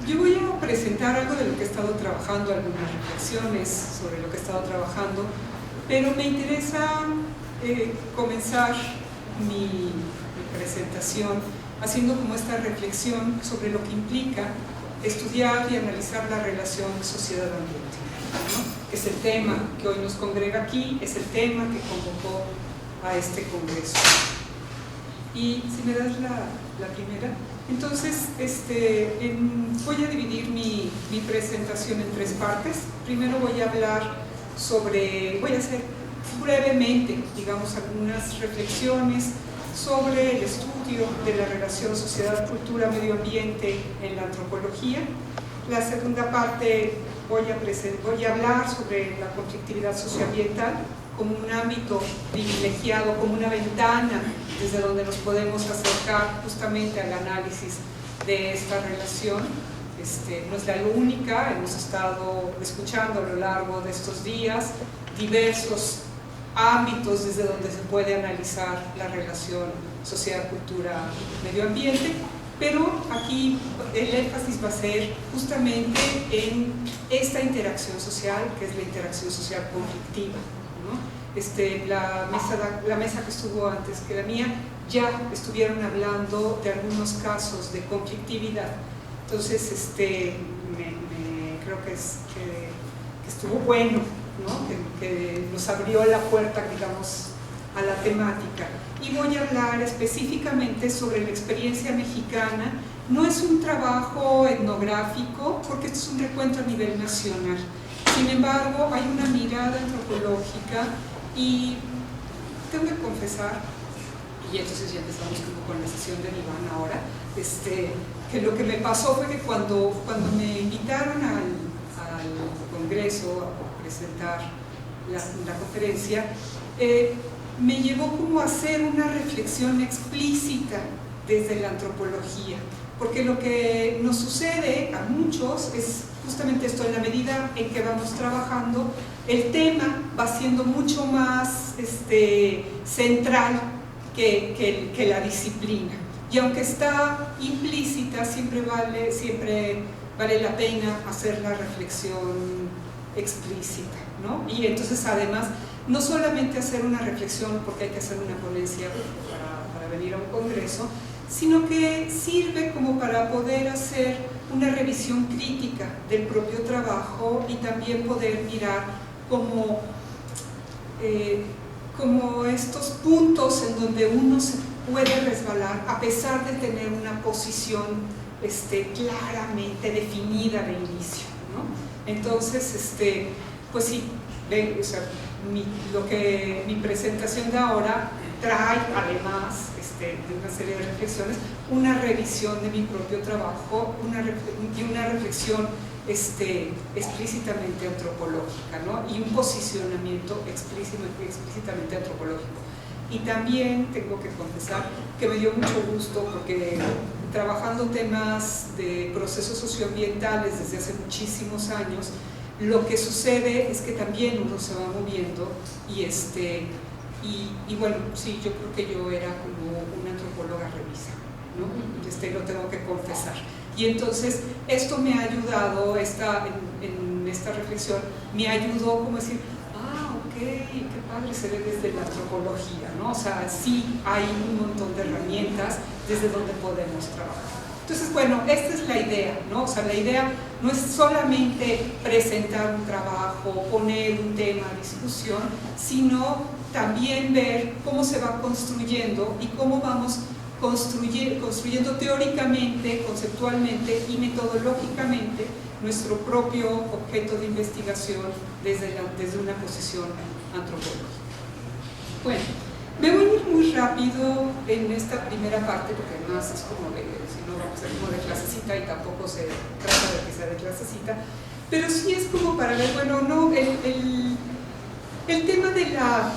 Yo voy a presentar algo de lo que he estado trabajando, algunas reflexiones sobre lo que he estado trabajando, pero me interesa comenzar mi presentación haciendo como esta reflexión sobre lo que implica estudiar y analizar la relación sociedad-ambiente, ¿no? Es el tema que hoy nos congrega aquí, es el tema que convocó a este congreso. Y si me das la primera. Entonces, voy a dividir mi presentación en tres partes. Primero voy a hablar voy a hacer brevemente, digamos, algunas reflexiones sobre el estudio de la relación sociedad-cultura-medio ambiente en la antropología. La segunda parte voy a hablar sobre la conflictividad socioambiental como un ámbito privilegiado, como una ventana desde donde nos podemos acercar justamente al análisis de esta relación. No es la única, hemos estado escuchando a lo largo de estos días diversos ámbitos desde donde se puede analizar la relación sociedad-cultura-medio ambiente, pero aquí el énfasis va a ser justamente en esta interacción social, que es la interacción social conflictiva, ¿no? La mesa que estuvo antes que la mía ya estuvieron hablando de algunos casos de conflictividad, entonces creo que estuvo bueno, ¿no? que nos abrió la puerta, digamos, a la temática. Y voy a hablar específicamente sobre la experiencia mexicana. No es un trabajo etnográfico, porque esto es un recuento a nivel nacional. Sin embargo, hay una mirada antropológica y tengo que confesar, y entonces ya empezamos como con la sesión de Iván ahora, que lo que me pasó fue que cuando me invitaron al congreso a presentar la conferencia, me llevó como a hacer una reflexión explícita desde la antropología, porque lo que nos sucede a muchos es justamente esto: en la medida en que vamos trabajando, el tema va siendo mucho más central que la disciplina, y aunque está implícita, siempre vale la pena hacer la reflexión explícita, ¿no? Y entonces, además, no solamente hacer una reflexión porque hay que hacer una ponencia para venir a un congreso, sino que sirve como para poder hacer una revisión crítica del propio trabajo y también poder mirar como estos puntos en donde uno se puede resbalar a pesar de tener una posición claramente definida de inicio, ¿no? Entonces, pues sí, o sea, mi presentación de ahora trae, además de una serie de reflexiones, una revisión de mi propio trabajo y una reflexión explícitamente antropológica, ¿no? Y un posicionamiento explícitamente antropológico. Y también tengo que confesar que me dio mucho gusto, porque trabajando temas de procesos socioambientales desde hace muchísimos años, lo que sucede es que también uno se va moviendo y bueno, sí, yo creo que yo era como una antropóloga revisa, ¿no? Lo tengo que confesar. Y entonces esto me ha ayudado, en esta reflexión, me ayudó como decir, ok, qué padre se ve desde la antropología, ¿no? O sea, sí hay un montón de herramientas desde donde podemos trabajar. Entonces, bueno, esta es la idea, ¿no? O sea, la idea no es solamente presentar un trabajo, poner un tema a discusión, sino también ver cómo se va construyendo y cómo vamos construyendo teóricamente, conceptualmente y metodológicamente nuestro propio objeto de investigación desde una posición antropológica. Bueno, me voy a ir muy rápido en esta primera parte, porque además es como si no vamos a ser como de clasecita, y tampoco se trata de que sea de clasecita, pero sí es como para ver, bueno, no, el tema de la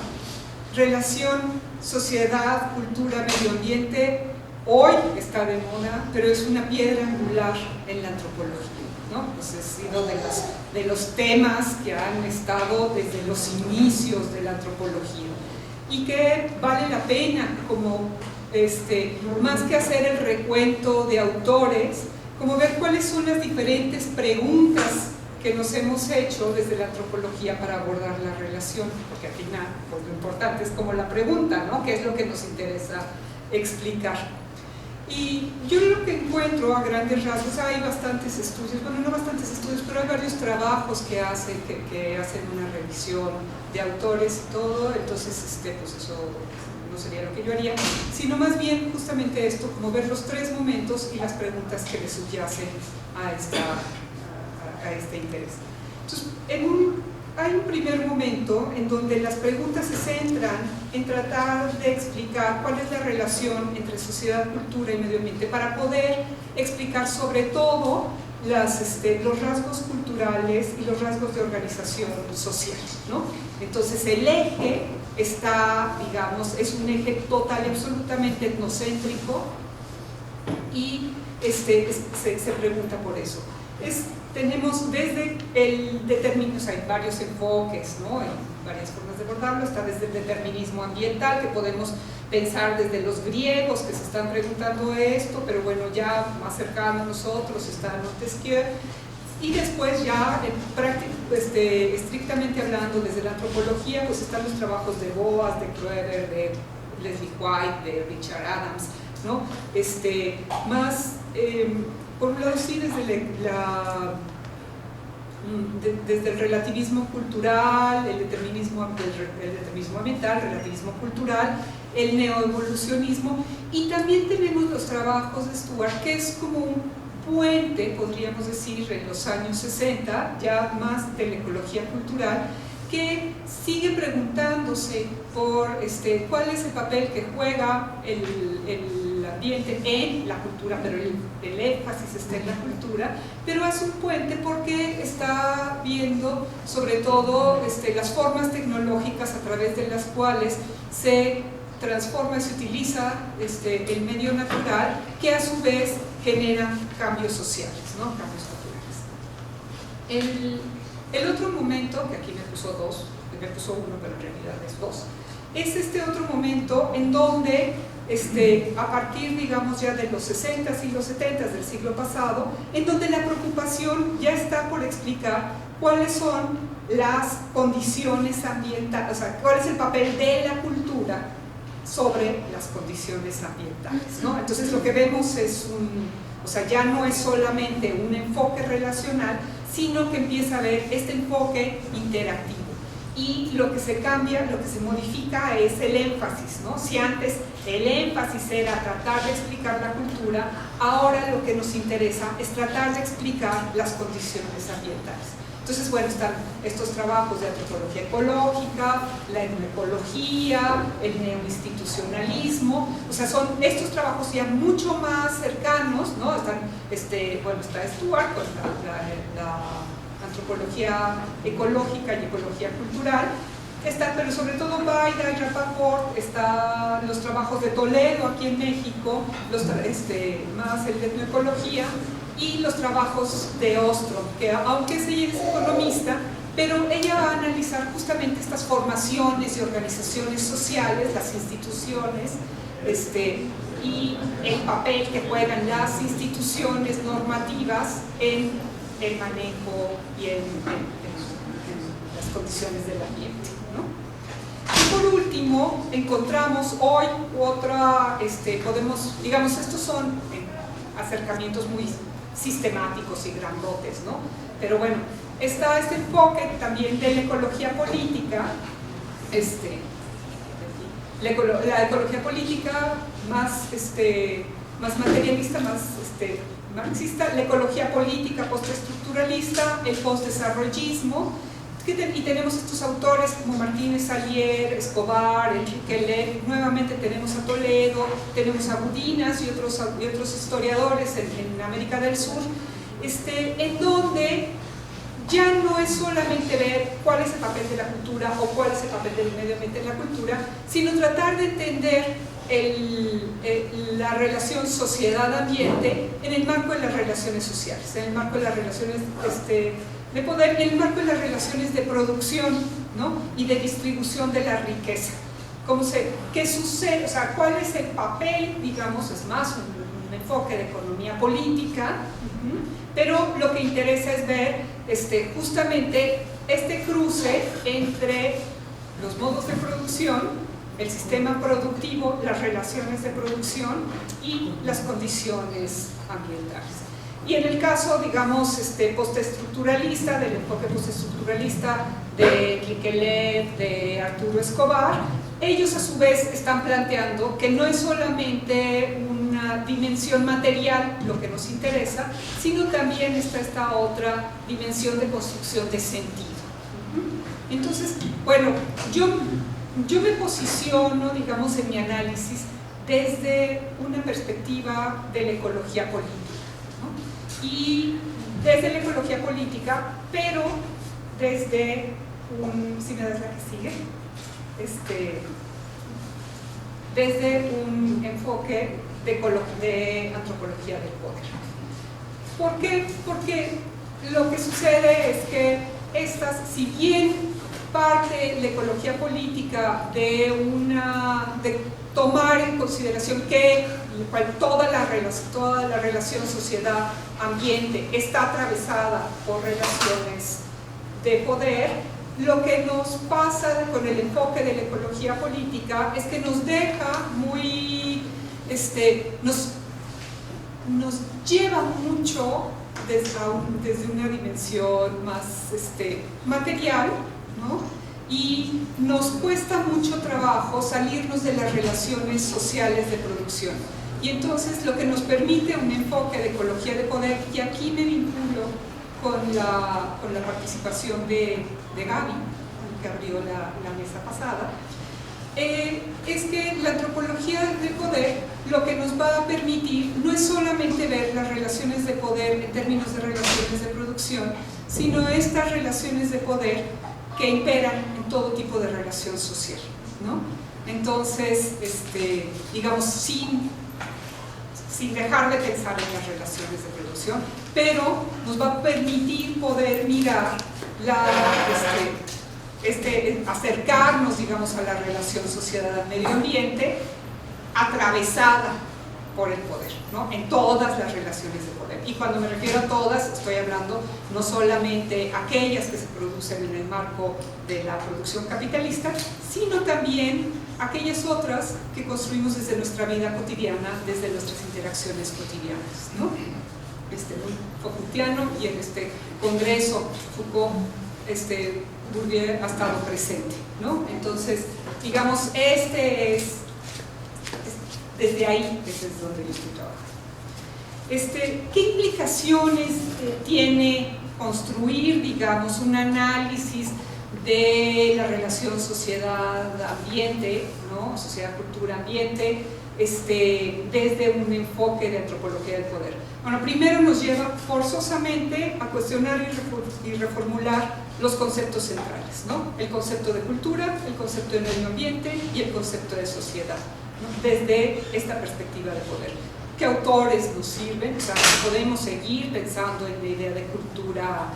relación sociedad, cultura, medio ambiente hoy está de moda, pero es una piedra angular en la antropología, ¿no? Pues ha sido de los temas que han estado desde los inicios de la antropología y que vale la pena como más que hacer el recuento de autores, como ver cuáles son las diferentes preguntas que nos hemos hecho desde la antropología para abordar la relación, porque al final pues, lo importante es como la pregunta, ¿no? ¿Qué es lo que nos interesa explicar? Y yo lo que encuentro a grandes rasgos, hay bastantes estudios, bueno, no bastantes estudios, pero hay varios trabajos que hacen una revisión de autores y todo, entonces pues eso no sería lo que yo haría, sino más bien justamente esto, como ver los tres momentos y las preguntas que le subyacen a este interés. Entonces, hay un primer momento en donde las preguntas se centran en tratar de explicar cuál es la relación entre sociedad, cultura y medio ambiente para poder explicar sobre todo los rasgos culturales y los rasgos de organización social, ¿no? Entonces el eje está, digamos, es un eje total y absolutamente etnocéntrico y se pregunta por eso. Tenemos desde el determinismo, o sea, hay varios enfoques, ¿no? Hay varias formas de abordarlo, está desde el determinismo ambiental, que podemos pensar desde los griegos que se están preguntando esto, pero bueno, ya más cercano a nosotros está Montesquieu, y después ya, estrictamente hablando desde la antropología, pues están los trabajos de Boas, de Kroeber, de Leslie White, de Richard Adams, ¿no? Por un lado sí, desde el relativismo cultural, el determinismo ambiental, el relativismo cultural, el neoevolucionismo, y también tenemos los trabajos de Stuart, que es como un puente, podríamos decir, en los años 60, ya más de la ecología cultural, que sigue preguntándose por cuál es el papel que juega el ambiente en la cultura, pero el énfasis está en la cultura, pero hace un puente porque está viendo sobre todo las formas tecnológicas a través de las cuales se transforma y se utiliza el medio natural, que a su vez generan cambios sociales, ¿no? Cambios culturales. El otro momento, que aquí me puso uno, pero en realidad es dos, es este otro momento en donde a partir, digamos, ya de los 60s y los 70s del siglo pasado, en donde la preocupación ya está por explicar cuáles son las condiciones ambientales, o sea, cuál es el papel de la cultura sobre las condiciones ambientales, ¿no? Entonces lo que vemos es ya no es solamente un enfoque relacional, sino que empieza a haber este enfoque interactivo. Y lo que se cambia, lo que se modifica es el énfasis, ¿no? Si antes el énfasis era tratar de explicar la cultura, ahora lo que nos interesa es tratar de explicar las condiciones ambientales. Entonces, bueno, están estos trabajos de antropología ecológica, la etnoecología, el neoinstitucionalismo, o sea, son estos trabajos ya mucho más cercanos, ¿no? Está Stuart con la antropología ecológica y ecología cultural, pero sobre todo Baida y Rapaport, están los trabajos de Toledo aquí en México, más el de etnoecología, y los trabajos de Ostrom, que aunque ella es economista, pero ella va a analizar justamente estas formaciones y organizaciones sociales, las instituciones, y el papel que juegan las instituciones normativas en el manejo y en las condiciones del ambiente, ¿no? Y por último, encontramos hoy estos son acercamientos muy sistemáticos y grandotes, ¿no? Pero bueno, está este enfoque también de la ecología política, la ecología política más materialista, más marxista, la ecología política postestructuralista, el postdesarrollismo, y tenemos estos autores como Martínez Alier, Escobar, Enrique Lev, nuevamente tenemos a Toledo, tenemos a Budinas y otros historiadores en América del Sur, en donde ya no es solamente ver cuál es el papel de la cultura o cuál es el papel del medio ambiente en la cultura, sino tratar de entender la relación sociedad-ambiente en el marco de las relaciones sociales, en el marco de las relaciones de poder, en el marco de las relaciones de producción, ¿no? Y de distribución de la riqueza. qué sucede, o sea, cuál es el papel, digamos, es más un enfoque de economía política, pero lo que interesa es ver justamente este cruce entre los modos de producción, el sistema productivo, las relaciones de producción y las condiciones ambientales. Y en el caso, digamos, postestructuralista, del enfoque postestructuralista de Miquelet, de Arturo Escobar, ellos a su vez están planteando que no es solamente una dimensión material lo que nos interesa, sino también está esta otra dimensión de construcción de sentido. Entonces, bueno, yo me posiciono, digamos, en mi análisis desde una perspectiva de la ecología política, ¿no? Y desde la ecología política, pero desde si me das la que sigue, desde un enfoque de antropología del poder. ¿Por qué? Porque lo que sucede es que si bien parte la ecología política de tomar en consideración que toda la relación sociedad-ambiente está atravesada por relaciones de poder, lo que nos pasa con el enfoque de la ecología política es que nos deja muy, nos lleva mucho desde una dimensión más material, ¿no? Y nos cuesta mucho trabajo salirnos de las relaciones sociales de producción. Y entonces lo que nos permite un enfoque de ecología de poder, y aquí me vinculo con la participación de Gaby, que abrió la mesa pasada, es que la antropología del poder lo que nos va a permitir no es solamente ver las relaciones de poder en términos de relaciones de producción, sino estas relaciones de poder que imperan en todo tipo de relación social, ¿no? Entonces, digamos, sin dejar de pensar en las relaciones de producción, pero nos va a permitir poder mirar acercarnos, digamos, a la relación sociedad-medio ambiente atravesada por el poder, ¿no? En todas las relaciones de poder. Y cuando me refiero a todas, estoy hablando no solamente aquellas que se producen en el marco de la producción capitalista, sino también aquellas otras que construimos desde nuestra vida cotidiana, desde nuestras interacciones cotidianas, ¿no? Muy Foucaultiano, y en este congreso Foucault, Bourdieu ha estado presente, ¿no? Entonces, digamos, desde ahí es donde yo estoy trabajando. ¿Qué implicaciones tiene construir, digamos, un análisis de la relación sociedad-ambiente, ¿no? Sociedad-cultura-ambiente, desde un enfoque de antropología del poder? Bueno, primero nos lleva forzosamente a cuestionar y reformular los conceptos centrales, ¿no? El concepto de cultura, el concepto de medio ambiente y el concepto de sociedad, ¿no? Desde esta perspectiva de poder. ¿Qué autores nos sirven? O sea, podemos seguir pensando en la idea de cultura,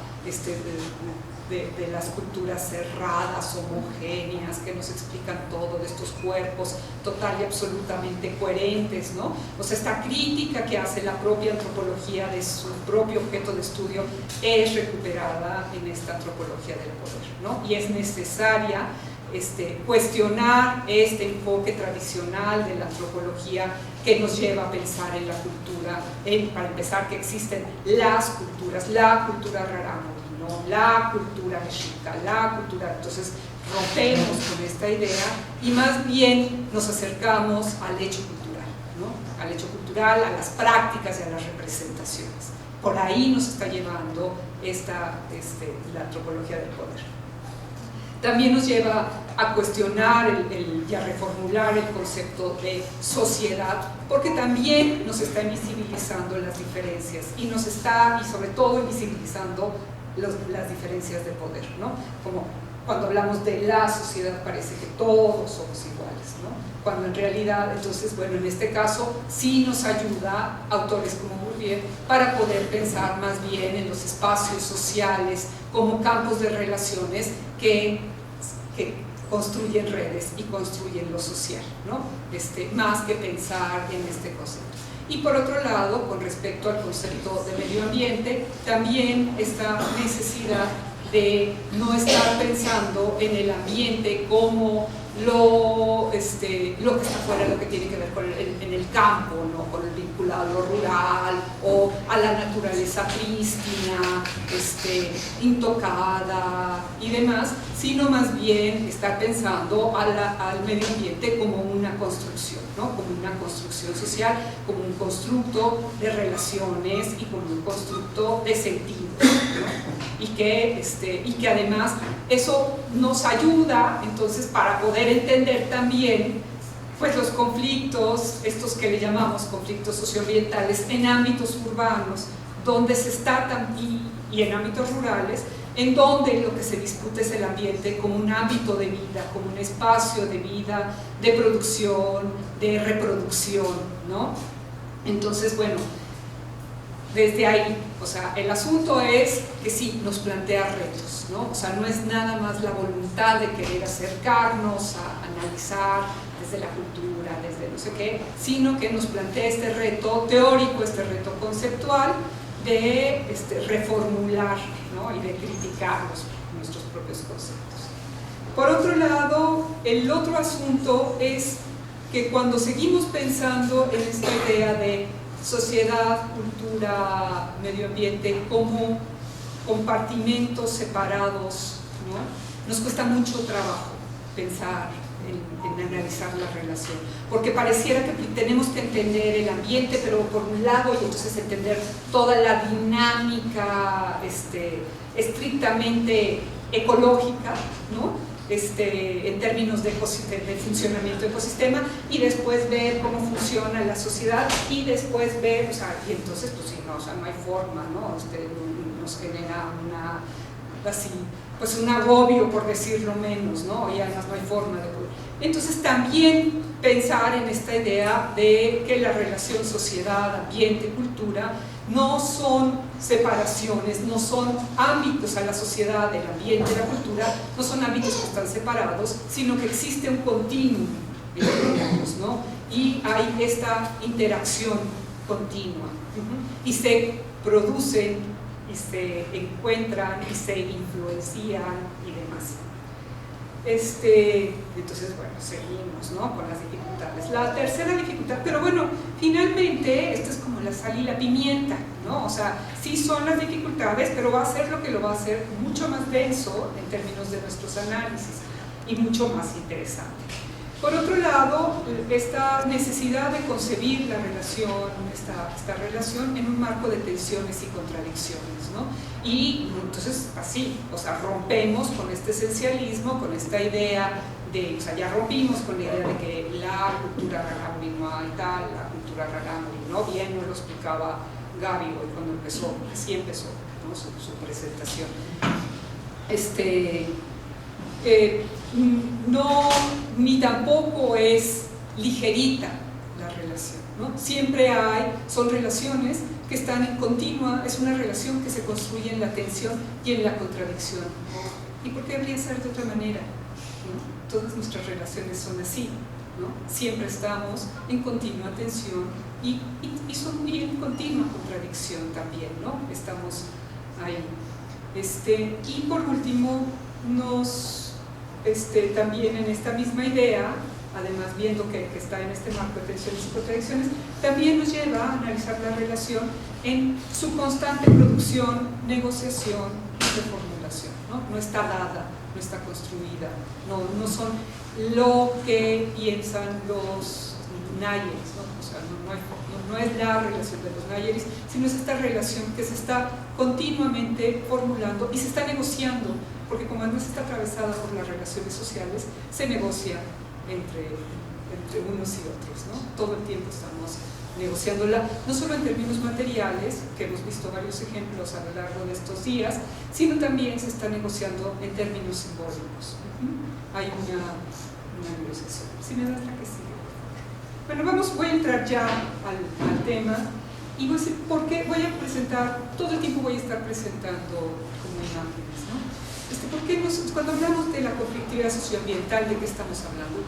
de las culturas cerradas, homogéneas, que nos explican todo, de estos cuerpos total y absolutamente coherentes, ¿no? O sea, esta crítica que hace la propia antropología de su propio objeto de estudio es recuperada en esta antropología del poder, ¿no? Y es necesaria cuestionar este enfoque tradicional de la antropología que nos lleva a pensar en la cultura, para empezar, que existen las culturas, la cultura rarámuri, ¿no? La cultura mexica, la cultura. Entonces rompemos con esta idea y más bien nos acercamos al hecho cultural, ¿no? Al hecho cultural, a las prácticas y a las representaciones. Por ahí nos está llevando la antropología del poder. También nos lleva a cuestionar y a reformular el concepto de sociedad, porque también nos está invisibilizando las diferencias y sobre todo invisibilizando las diferencias de poder, ¿no? Como cuando hablamos de la sociedad parece que todos somos iguales, ¿no? Cuando en realidad, entonces, bueno, en este caso sí nos ayuda autores como Bourdieu para poder pensar más bien en los espacios sociales como campos de relaciones que construyen redes y construyen lo social, ¿no? Más que pensar en este concepto. Y por otro lado, con respecto al concepto de medio ambiente, también esta necesidad de no estar pensando en el ambiente como lo que está fuera, lo que tiene que ver con en el campo, ¿no? Con el vinculado a lo rural o a la naturaleza prístina, intocada y demás, sino más bien estar pensando al medio ambiente como una construcción, ¿no? Como una construcción social, como un constructo de relaciones y como un constructo de sentido, ¿no? Y que además eso nos ayuda entonces para poder entender también pues los conflictos, estos que le llamamos conflictos socioambientales en ámbitos urbanos, donde se está y en ámbitos rurales, en donde lo que se discute es el ambiente como un ámbito de vida, como un espacio de vida, de producción, de reproducción, ¿no? Entonces, bueno, desde ahí, o sea, el asunto es que sí, nos plantea retos, ¿no? O sea, no es nada más la voluntad de querer acercarnos a analizar desde la cultura, desde no sé qué, sino que nos plantea este reto teórico, este reto conceptual de reformular, ¿no? Y de criticar nuestros propios conceptos. Por otro lado, el otro asunto es que cuando seguimos pensando en esta idea de sociedad, cultura, medio ambiente como compartimentos separados, ¿no? Nos cuesta mucho trabajo pensar en analizar la relación, porque pareciera que tenemos que entender el ambiente, pero por un lado, y entonces entender toda la dinámica estrictamente ecológica, ¿no? En términos de funcionamiento del ecosistema, y después ver cómo funciona la sociedad, y después ver, o sea, y entonces pues sí, no, o sea, no hay forma, ¿no? Nos genera pues un agobio, por decirlo menos, ¿no? Y además no hay forma de poder. Entonces también pensar en esta idea de que la relación sociedad, ambiente, cultura no son separaciones, no son ámbitos a la sociedad, el ambiente, la cultura, no son ámbitos que están separados, sino que existe un continuum entre ellos, ¿no? Y hay esta interacción continua, y se producen y se encuentran y se influencian y demás. Entonces, bueno, seguimos, ¿no? Con las dificultades. La tercera dificultad, pero bueno, finalmente esto es como la sal y la pimienta, ¿no? O sea, sí son las dificultades, pero va a ser lo que lo va a hacer mucho más denso en términos de nuestros análisis y mucho más interesante. Por otro lado, esta necesidad de concebir la relación, esta relación en un marco de tensiones y contradicciones, ¿no? Y entonces así, o sea, rompemos con este esencialismo, con esta idea de, o sea, ya rompimos con la idea de que la cultura rarámuri no hay tal, la cultura rarámuri no, bien nos lo explicaba Gaby hoy cuando empezó, así empezó, ¿no? su presentación. No, ni tampoco es ligerita la relación, ¿no? Siempre son relaciones que están en continua, es una relación que se construye en la tensión y en la contradicción. ¿Y por qué habría de ser de otra manera? ¿No? Todas nuestras relaciones son así, ¿no? Siempre estamos en continua tensión y en continua contradicción también, ¿no? Estamos ahí. Y por último, también en esta misma idea, además viendo que está en este marco de tensiones y contradicciones, también nos lleva a analizar la relación en su constante producción, negociación y reformulación, ¿no? No está dada, no está construida, no son lo que piensan los Nayeris, ¿no? O sea, no es la relación de los Nayeris, sino es esta relación que se está continuamente formulando y se está negociando, porque como además está atravesada por las relaciones sociales, se negocia entre unos y otros, ¿no? Todo el tiempo estamos negociándola, no solo en términos materiales, que hemos visto varios ejemplos a lo largo de estos días, sino también se está negociando en términos simbólicos. Hay una negociación. Si me das la que sigue. Bueno, voy a entrar ya al tema, Y voy a decir, ¿por qué? Voy a presentar, todo el tiempo voy a estar presentando como imágenes, ¿no? ¿Por qué cuando hablamos de la conflictividad socioambiental, de qué estamos hablando?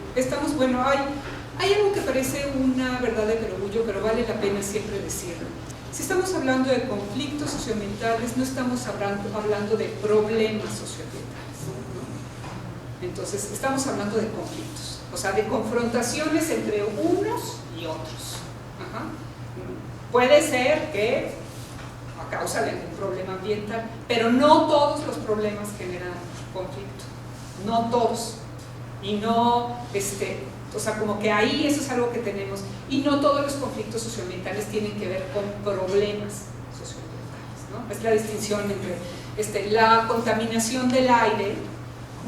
Bueno, hay algo que parece una verdad de perogrullo, pero vale la pena siempre decirlo. Si estamos hablando de conflictos socioambientales, no estamos hablando de problemas socioambientales, ¿no? Entonces, estamos hablando de conflictos, o sea, de confrontaciones entre unos y otros. Ajá. Puede ser que a causa de un problema ambiental, pero no todos los problemas generan conflicto, no todos, y no, o sea, como que ahí eso es algo que tenemos, y no todos los conflictos socioambientales tienen que ver con problemas socioambientales, ¿no? Es la distinción entre la contaminación del aire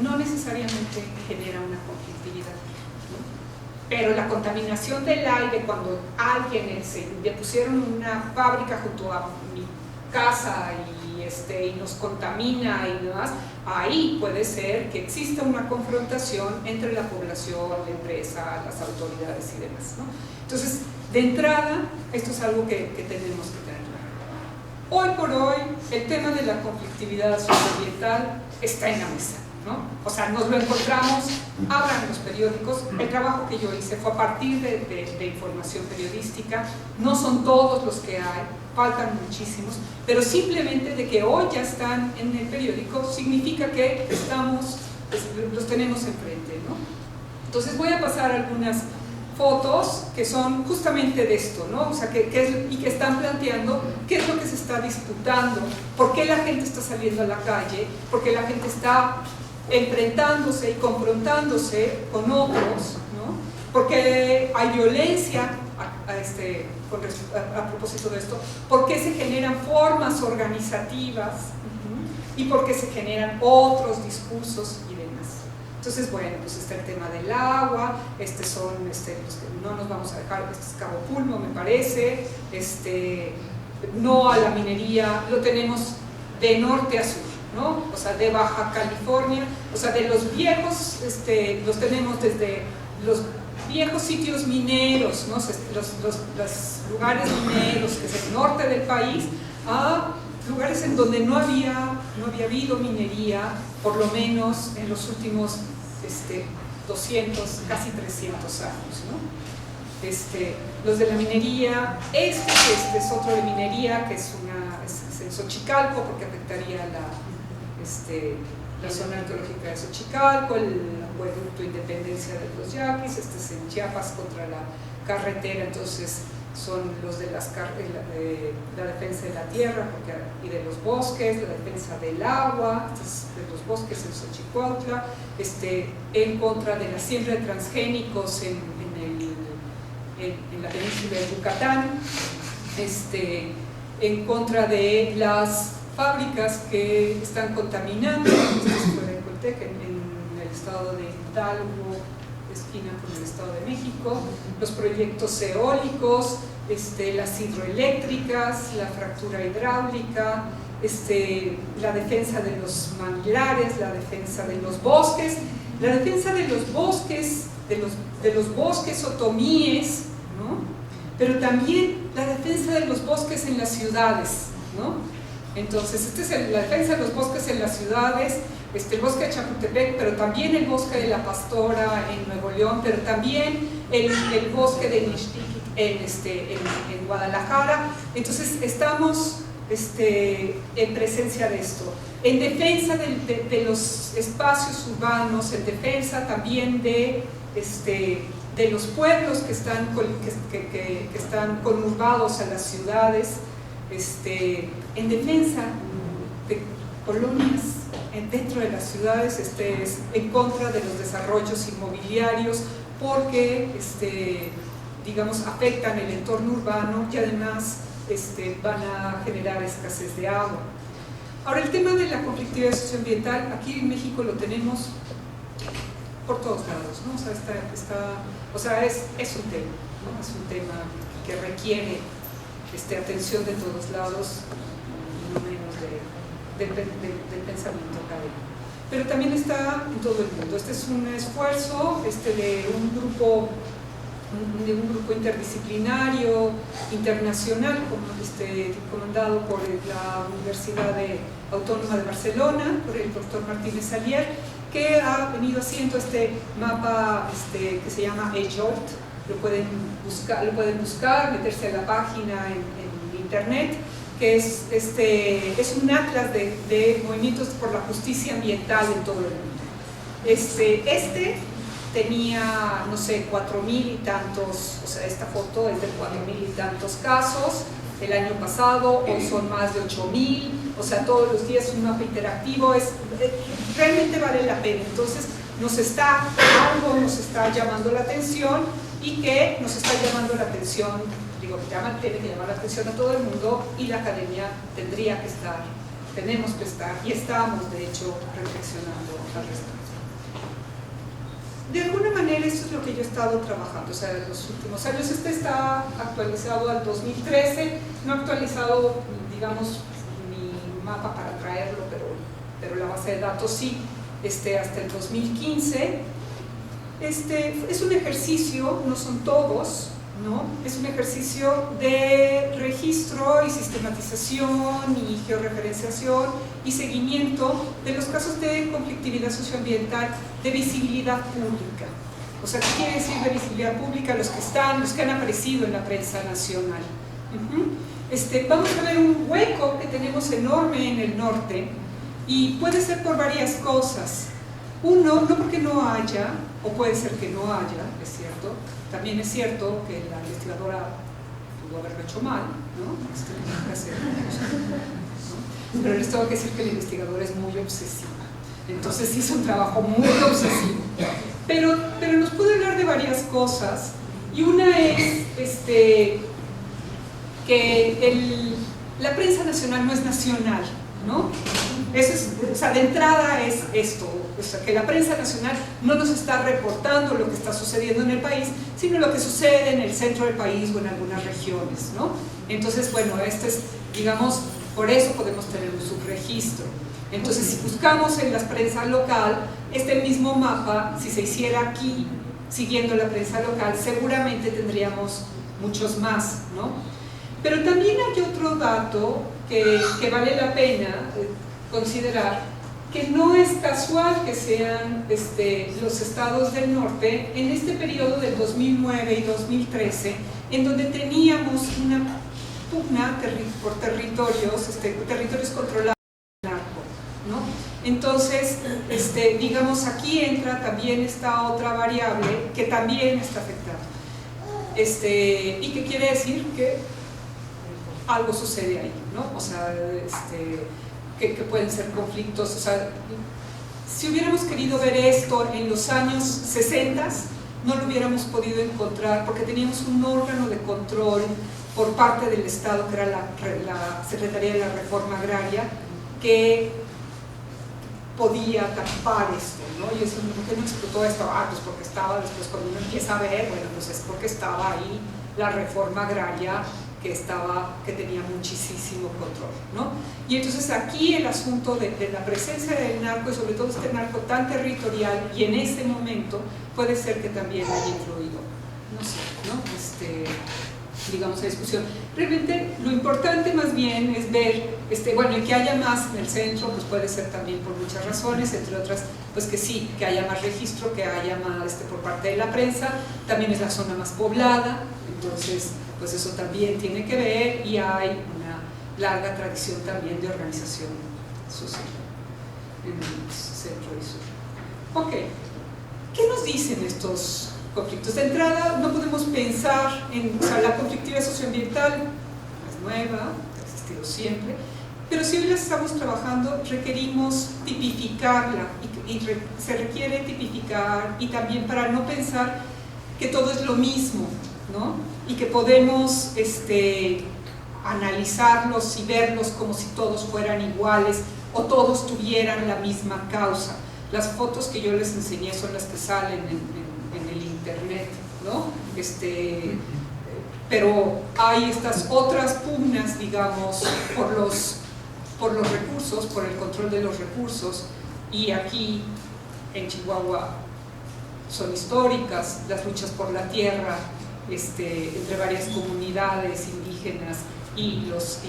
no necesariamente genera una conflictividad, ¿no? Pero la contaminación del aire, cuando alguien le pusieron una fábrica junto a mi casa y nos contamina y demás, ahí puede ser que exista una confrontación entre la población, la empresa, las autoridades y demás, ¿no? Entonces, de entrada, esto es algo que tenemos que tener claro. Hoy por hoy, el tema de la conflictividad socioambiental está en la mesa, ¿no? O sea, nos lo encontramos, abran los periódicos. El trabajo que yo hice fue a partir de información periodística. No son todos los que hay, faltan muchísimos, pero simplemente de que hoy ya están en el periódico significa que los tenemos enfrente, ¿no? Entonces voy a pasar algunas fotos que son justamente de esto, ¿no? O sea, y que están planteando qué es lo que se está disputando, por qué la gente está saliendo a la calle, por qué la gente está enfrentándose y confrontándose con otros, ¿no? Porque hay violencia a propósito de esto, por qué se generan formas organizativas y por qué se generan otros discursos y demás. Entonces, bueno, pues está el tema del agua, no nos vamos a dejar, este es Cabo Pulmo, me parece, no a la minería, lo tenemos de norte a sur, ¿no? O sea, de Baja California, o sea, de los viejos, los tenemos desde los viejos sitios mineros, ¿no? Los lugares mineros, que es el norte del país, a lugares en donde no había habido minería, por lo menos en los últimos 200, casi 300 años, ¿no? Los de la minería, es otro de minería, que es en Xochicalco, porque afectaría la zona arqueológica de Xochicalco, el acueducto Independencia de los Yaquis, es en Chiapas contra la carretera, entonces son los de la defensa de la tierra y de los bosques, la defensa del agua, de los bosques en Xochicuautla, en contra de la siembra de transgénicos en la península de Yucatán, en contra de las fábricas que están contaminando, en el estado de Hidalgo, esquina con el Estado de México, los proyectos eólicos, las hidroeléctricas, la fractura hidráulica, la defensa de los manglares, la defensa de los bosques, la defensa de los bosques, de los bosques otomíes, ¿no? Pero también la defensa de los bosques en las ciudades, ¿no? Entonces, es la defensa de los bosques en las ciudades, el bosque de Chapultepec, pero también el bosque de la Pastora en Nuevo León, pero también el bosque de Nixtiquí en Guadalajara. Entonces, estamos en presencia de esto, en defensa de los espacios urbanos, en defensa también de los pueblos que están conurbados a las ciudades, en defensa de colonias dentro de las ciudades, en contra de los desarrollos inmobiliarios, porque digamos, afectan el entorno urbano y además van a generar escasez de agua. Ahora, el tema de la conflictividad socioambiental, aquí en México lo tenemos por todos lados, ¿no? O sea, es un tema, ¿no? Es un tema que requiere atención de todos lados, no menos del pensamiento académico. Pero también está en todo el mundo. Este es un esfuerzo de un grupo de un grupo interdisciplinario, internacional, comandado por la Universidad Autónoma de Barcelona, por el doctor Martínez Alier, que ha venido haciendo este mapa que se llama EJOLT. Lo pueden buscar, meterse a la página en internet, que es un atlas de movimientos por la justicia ambiental en todo el mundo. Tenía, no sé, 4.000 y tantos, o sea, esta foto es de 4.000 y tantos casos el año pasado, hoy son más de 8.000, o sea, todos los días un mapa interactivo, realmente vale la pena. Entonces, algo nos está llamando la atención, y que nos está llamando la atención, tiene que llamar la atención a todo el mundo, y la academia tenemos que estar, y estamos de hecho reflexionando al respecto. De alguna manera esto es lo que yo he estado trabajando, o sea, en los últimos años. Está actualizado al 2013, no he actualizado, digamos, mi mapa para traerlo, pero la base de datos sí, hasta el 2015. Es un ejercicio, no son todos, ¿no? Es un ejercicio de registro y sistematización y georreferenciación y seguimiento de los casos de conflictividad socioambiental de visibilidad pública. O sea, ¿qué quiere decir de visibilidad pública? Los que han aparecido en la prensa nacional. Vamos a ver un hueco que tenemos enorme en el norte, y puede ser por varias cosas. Uno, no porque no haya, o puede ser que no haya, es cierto. También es cierto que la investigadora pudo haberlo hecho mal, ¿no? Pero les tengo que decir que la investigadora es muy obsesiva. Entonces hizo un trabajo muy obsesivo. Pero nos puede hablar de varias cosas, y una es que la prensa nacional no es nacional, ¿no? O sea, de entrada es esto, o sea, que la prensa nacional no nos está reportando lo que está sucediendo en el país, sino lo que sucede en el centro del país o en algunas regiones, ¿no? Entonces, bueno, digamos, por eso podemos tener un subregistro. Entonces, si buscamos en la prensa local, este mismo mapa, si se hiciera aquí, siguiendo la prensa local, seguramente tendríamos muchos más, ¿no? Pero también hay otro dato que vale la pena considerar, que no es casual que sean los estados del norte en este periodo del 2009 y 2013, en donde teníamos una pugna por territorios controlados por el narco, ¿no? Entonces, digamos, aquí entra también esta otra variable que también está afectada. ¿Y qué quiere decir? Que algo sucede ahí, ¿no? O sea, que pueden ser conflictos. O sea, si hubiéramos querido ver esto en los años 60, no lo hubiéramos podido encontrar, porque teníamos un órgano de control por parte del Estado, que era la Secretaría de la Reforma Agraria, que podía tapar esto, ¿no? Y eso, ¿por qué no explotó esto? Pues porque estaba, después cuando uno empieza a ver, bueno, pues es porque estaba ahí la Reforma Agraria, que tenía muchísimo control, ¿no? Y entonces aquí el asunto de la presencia del narco, y sobre todo este narco tan territorial, y en ese momento puede ser que también haya influido, no sé, ¿no? Digamos, la discusión. Realmente lo importante más bien es ver, bueno, y que haya más en el centro, pues puede ser también por muchas razones, entre otras, pues que sí, que haya más registro, que haya más por parte de la prensa, también es la zona más poblada, entonces pues eso también tiene que ver, y hay una larga tradición también de organización social en el centro y sur. Ok, ¿qué nos dicen estos conflictos? De entrada, no podemos pensar en, o sea, la conflictividad socioambiental es nueva, ha existido siempre, pero si hoy la estamos trabajando, requerimos tipificarla, y se requiere tipificar, y también para no pensar que todo es lo mismo, ¿no? Y que podemos analizarlos y verlos como si todos fueran iguales o todos tuvieran la misma causa. Las fotos que yo les enseñé son las que salen en el internet, ¿no? Pero hay estas otras pugnas, digamos, por los recursos, por el control de los recursos, y aquí en Chihuahua son históricas, las luchas por la tierra entre varias comunidades indígenas y los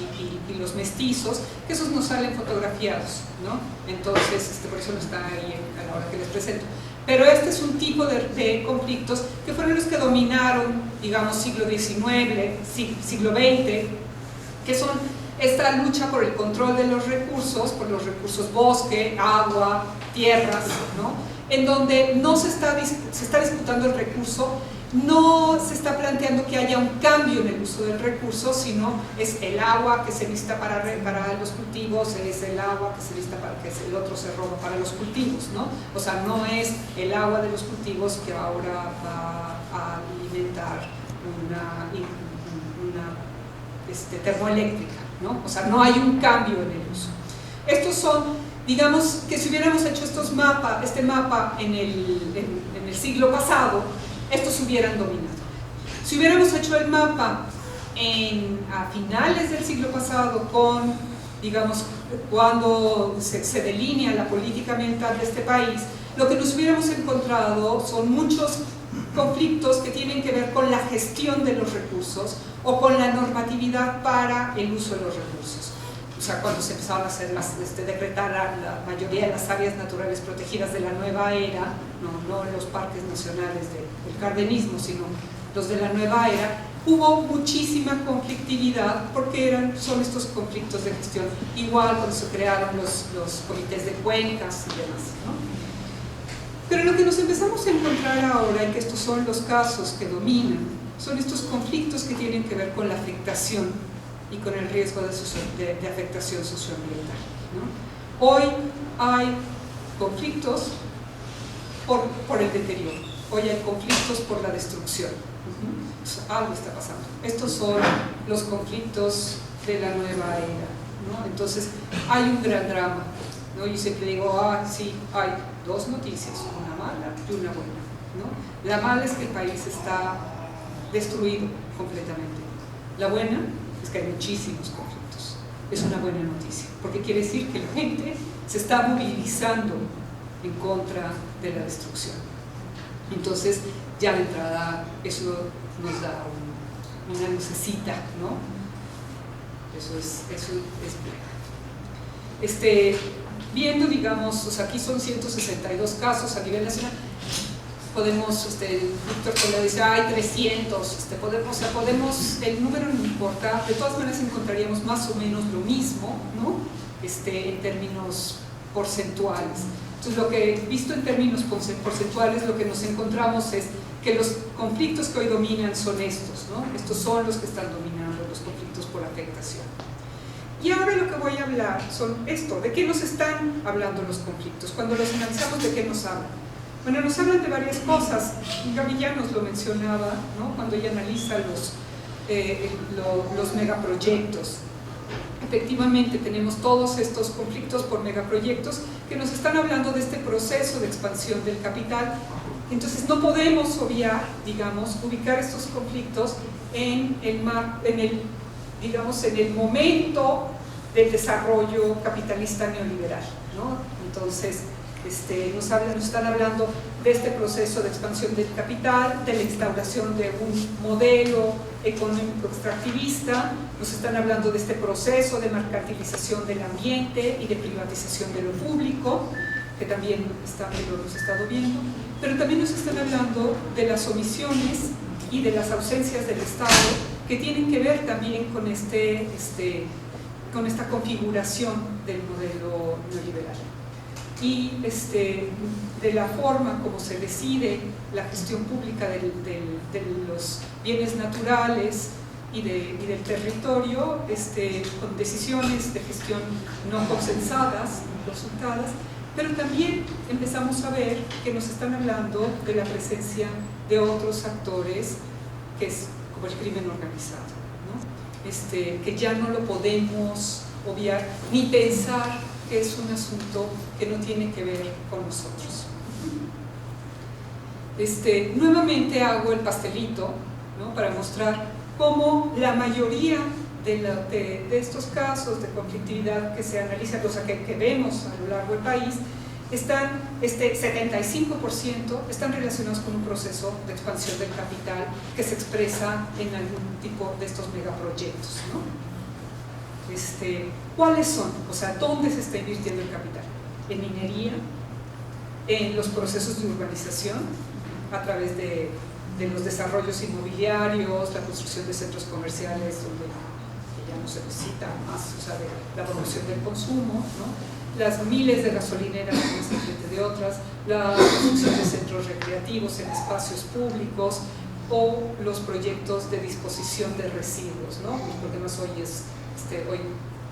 mestizos, que esos no salen fotografiados, ¿no? Entonces, por eso no está ahí a la hora que les presento. Pero este es un tipo de conflictos que fueron los que dominaron, digamos, siglo XIX, siglo XX, que son esta lucha por el control de los recursos, por los recursos bosque, agua, tierras, ¿no? En donde no se está disputando el recurso, no se está planteando que haya un cambio en el uso del recurso, sino es el agua que se necesita para los cultivos, es el agua que se necesita para que el otro se roba para los cultivos, ¿no? O sea, no es el agua de los cultivos que ahora va a alimentar una termoeléctrica, ¿no? O sea, no hay un cambio en el uso. Estos son, digamos, que si hubiéramos hecho este mapa en el siglo pasado, estos hubieran dominado. Si hubiéramos hecho el mapa a finales del siglo pasado, digamos, cuando se delinea la política ambiental de este país, lo que nos hubiéramos encontrado son muchos conflictos que tienen que ver con la gestión de los recursos o con la normatividad para el uso de los recursos. O sea, cuando se empezaron a hacer decretar la mayoría de las áreas naturales protegidas de la nueva era, no los parques nacionales del cardenismo, sino los de la nueva era, hubo muchísima conflictividad porque son estos conflictos de gestión. Igual cuando se crearon los comités de cuencas y demás, ¿no? Pero lo que nos empezamos a encontrar ahora, y que estos son los casos que dominan, son estos conflictos que tienen que ver con la afectación y con el riesgo de afectación socioambiental, ¿no? Hoy hay conflictos por el deterioro, hoy hay conflictos por la destrucción. Algo está pasando. Estos son los conflictos de la nueva era, ¿no? Entonces hay un gran drama, ¿no? Yo siempre digo, sí, hay dos noticias, una mala y una buena, ¿no? La mala es que el país está destruido completamente. La buena es que hay muchísimos conflictos. Es una buena noticia, porque quiere decir que la gente se está movilizando en contra de la destrucción. Entonces, ya de entrada, eso nos da una lucecita, ¿no? Eso es viendo, digamos, o sea, aquí son 162 casos a nivel nacional. Podemos, Víctor Toledo dice, hay 300, podemos, el número no importa, de todas maneras encontraríamos más o menos lo mismo, ¿no? En términos porcentuales. Entonces, lo que, visto en términos porcentuales, lo que nos encontramos es que los conflictos que hoy dominan son estos, ¿no? Estos son los que están dominando, los conflictos por afectación. Y ahora lo que voy a hablar son esto, ¿de qué nos están hablando los conflictos? Cuando los analizamos, ¿de qué nos hablan? Bueno, nos hablan de varias cosas. Gaby ya nos lo mencionaba, ¿no? Cuando ella analiza los megaproyectos. Efectivamente, tenemos todos estos conflictos por megaproyectos que nos están hablando de este proceso de expansión del capital. Entonces, no podemos obviar, digamos, ubicar estos conflictos en el momento del desarrollo capitalista neoliberal, ¿no? Entonces, nos están hablando de este proceso de expansión del capital, de la instauración de un modelo económico extractivista, nos están hablando de este proceso de mercantilización del ambiente y de privatización de lo público, que también lo hemos estado viendo, pero también nos están hablando de las omisiones y de las ausencias del Estado que tienen que ver también con esta configuración del modelo neoliberal. Y de la forma como se decide la gestión pública de los bienes naturales y del territorio, con decisiones de gestión no consensadas, no consultadas, pero también empezamos a ver que nos están hablando de la presencia de otros actores, que es como el crimen organizado, ¿no? Que ya no lo podemos obviar ni pensar que es un asunto que no tiene que ver con nosotros. Nuevamente hago el pastelito, ¿no? Para mostrar cómo la mayoría de estos casos de conflictividad que se analizan, o sea, que vemos a lo largo del país, 75% están relacionados con un proceso de expansión del capital que se expresa en algún tipo de estos megaproyectos, ¿no? ¿Cuáles son? O sea, ¿dónde se está invirtiendo el capital? En minería, en los procesos de urbanización, a través de los desarrollos inmobiliarios, la construcción de centros comerciales donde ya no se necesita más, o sea, de la promoción del consumo, ¿no? Las miles de gasolineras, frente de otras, la construcción de centros recreativos en espacios públicos o los proyectos de disposición de residuos, ¿no? Porque más hoy hoy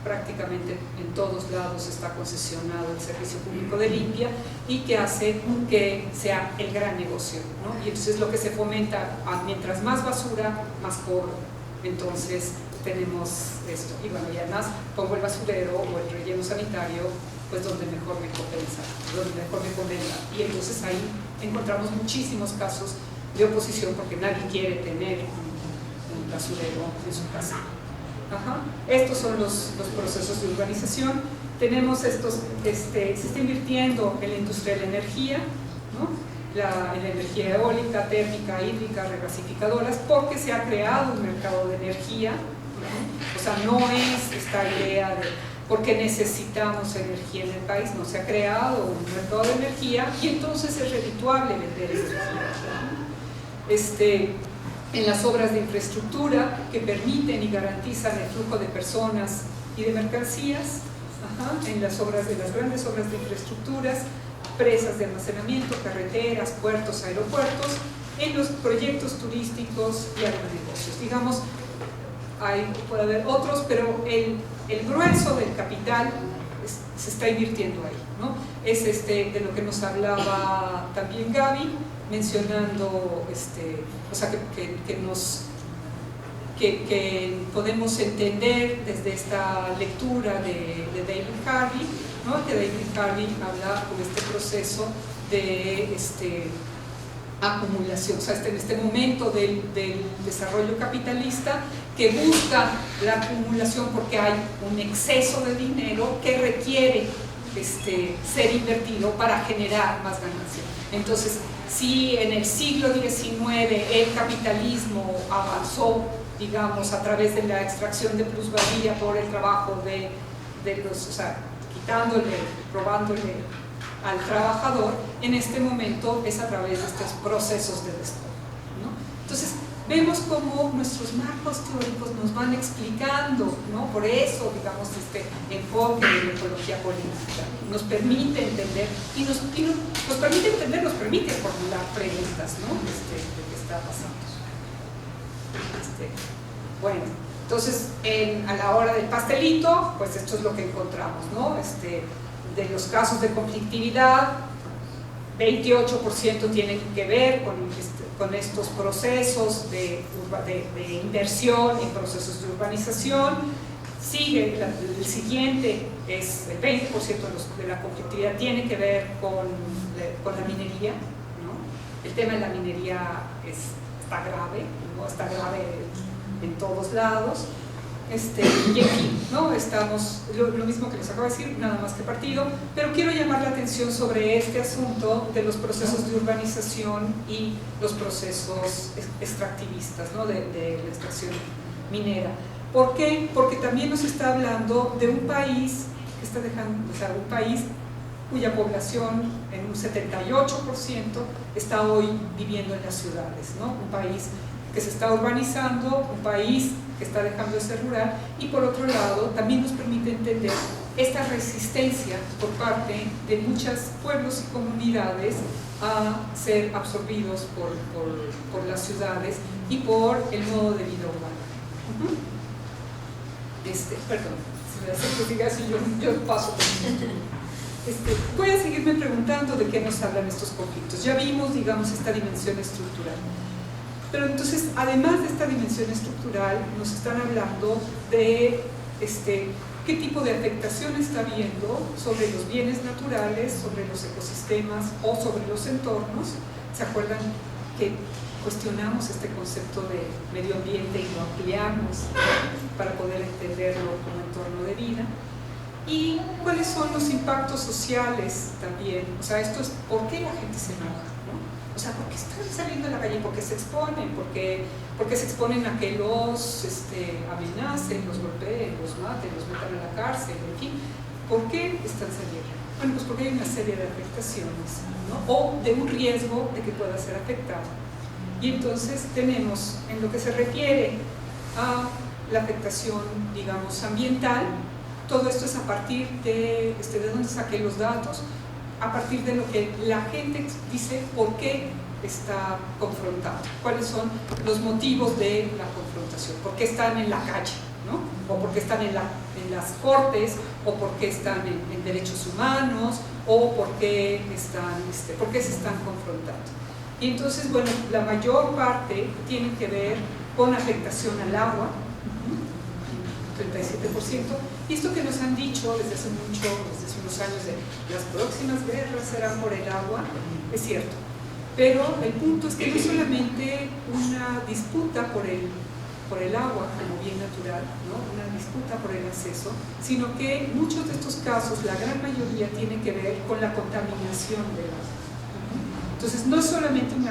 prácticamente en todos lados está concesionado el servicio público de limpia y que hace que sea el gran negocio, ¿no? Y entonces lo que se fomenta, mientras más basura, más cobro. Entonces tenemos esto, y bueno, y además pongo el basurero o el relleno sanitario pues donde mejor me compensa, donde mejor me convenga, y entonces ahí encontramos muchísimos casos de oposición porque nadie quiere tener un basurero en su casa. Estos son los procesos de urbanización. Tenemos estos, se está invirtiendo en la industria de la energía, ¿no? En la energía eólica, térmica, hídrica, regasificadoras, porque se ha creado un mercado de energía, ¿no? O sea, no es esta idea de porque necesitamos energía en el país, no, se ha creado un mercado de energía y entonces es redituable vender energía. En las obras de infraestructura que permiten y garantizan el flujo de personas y de mercancías, en las grandes obras de infraestructuras, presas de almacenamiento, carreteras, puertos, aeropuertos, en los proyectos turísticos y agronegocios. Digamos, puede haber otros, pero el grueso del capital se está invirtiendo ahí, ¿no? Es de lo que nos hablaba también Gaby, mencionando, o sea, que podemos entender desde esta lectura de David Harvey, ¿no? Que David Harvey habla con este proceso de acumulación, o sea, en este momento del desarrollo capitalista que busca la acumulación porque hay un exceso de dinero que requiere ser invertido para generar más ganancia. Entonces, si en el siglo XIX el capitalismo avanzó, digamos, a través de la extracción de plusvalía por el trabajo de los, o sea, quitándole, robándole al trabajador, en este momento es a través de estos procesos de despojo, ¿no? Entonces, vemos cómo nuestros marcos teóricos nos van explicando, ¿no? Por eso, digamos, este enfoque de la ecología política nos permite entender nos permite formular preguntas, ¿no? De qué está pasando. Bueno, entonces, a la hora del pastelito, pues esto es lo que encontramos, ¿no? De los casos de conflictividad, 28% tienen que ver con estos procesos de inversión en procesos de urbanización. Sigue, el siguiente es el 20% de la conflictividad tiene que ver con la minería, ¿no? El tema de la minería está grave, ¿no? Está grave en todos lados. Y aquí, ¿no? Estamos, lo mismo que les acabo de decir, nada más que partido, pero quiero llamar la atención sobre este asunto de los procesos de urbanización y los procesos extractivistas, ¿no? de la extracción minera. ¿Por qué? Porque también nos está hablando de un país que está dejando, o sea, un país cuya población en un 78% está hoy viviendo en las ciudades, ¿no? Un país que se está urbanizando, un país que está dejando de ser rural, y por otro lado también nos permite entender esta resistencia por parte de muchos pueblos y comunidades a ser absorbidos por las ciudades y por el modo de vida urbano. Perdón, si me hace que diga así, yo paso. Voy a seguirme preguntando de qué nos hablan estos conflictos. Ya vimos, digamos, esta dimensión estructural. Pero entonces, además de esta dimensión estructural, nos están hablando de qué tipo de afectación está habiendo sobre los bienes naturales, sobre los ecosistemas o sobre los entornos. ¿Se acuerdan que cuestionamos este concepto de medio ambiente y lo ampliamos para poder entenderlo como entorno de vida? ¿Y cuáles son los impactos sociales también? O sea, esto es por qué la gente se enoja, ¿no? O sea, ¿por qué están saliendo a la calle? ¿Por qué se exponen? ¿Por qué se exponen a que los amenacen, los golpeen, los maten, los metan a la cárcel, en fin? ¿Por qué están saliendo? Bueno, pues porque hay una serie de afectaciones, ¿no? O de un riesgo de que pueda ser afectado. Y entonces tenemos, en lo que se refiere a la afectación, digamos, ambiental, todo esto es a partir de dónde saqué los datos, a partir de lo que la gente dice por qué está confrontado, cuáles son los motivos de la confrontación, por qué están en la calle, ¿no? O por qué están en las cortes, o por qué están en derechos humanos, o por qué se están confrontando. Y entonces, bueno, la mayor parte tiene que ver con afectación al agua, 37%, y esto que nos han dicho desde hace unos años de las próximas guerras serán por el agua, es cierto, pero el punto es que no es solamente una disputa por el agua como bien natural, ¿no? Una disputa por el acceso, sino que muchos de estos casos, la gran mayoría, tienen que ver con la contaminación del agua. Entonces no es solamente un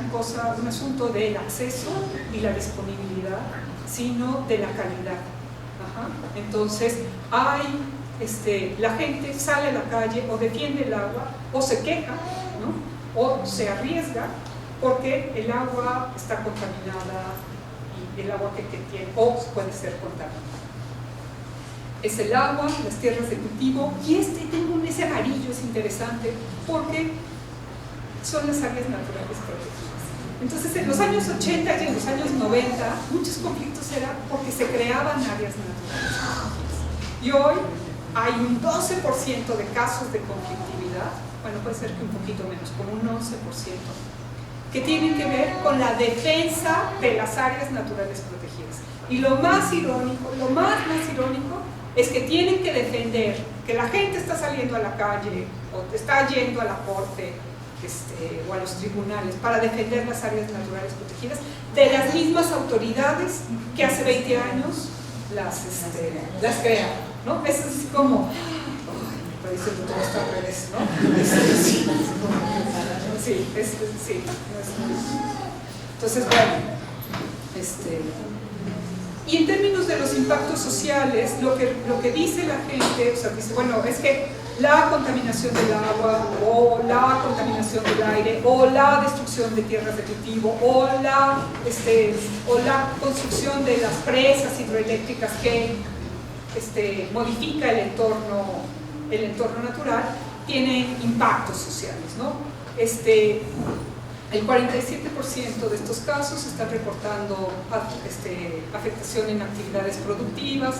asunto del acceso y la disponibilidad, sino de la calidad. Entonces la gente sale a la calle o defiende el agua o se queja, ¿no? O se arriesga porque el agua está contaminada y el agua que tiene o puede ser contaminada. Es el agua, las tierras de cultivo, y ese amarillo es interesante porque son las áreas naturales protegidas. Entonces, en los años 80 y en los años 90, muchos conflictos eran porque se creaban áreas naturales. Y hoy hay un 12% de casos de conflictividad, bueno, puede ser que un poquito menos, como un 11%, que tienen que ver con la defensa de las áreas naturales protegidas. Y lo más irónico es que tienen que defender que la gente está saliendo a la calle o está yendo a la corte o a los tribunales para defender las áreas naturales protegidas de las mismas autoridades que hace 20 años las crearon, ¿no? Es así como, me parece que todo está al revés, ¿no? Sí. Entonces, bueno, y en términos de los impactos sociales, lo que dice la gente, o sea, dice, bueno, es que la contaminación del agua, o la contaminación del aire, o la destrucción de tierras de cultivo, o la construcción de las presas hidroeléctricas que modifica el entorno natural, tiene impactos sociales, ¿no? El 47% de estos casos están reportando afectación en actividades productivas,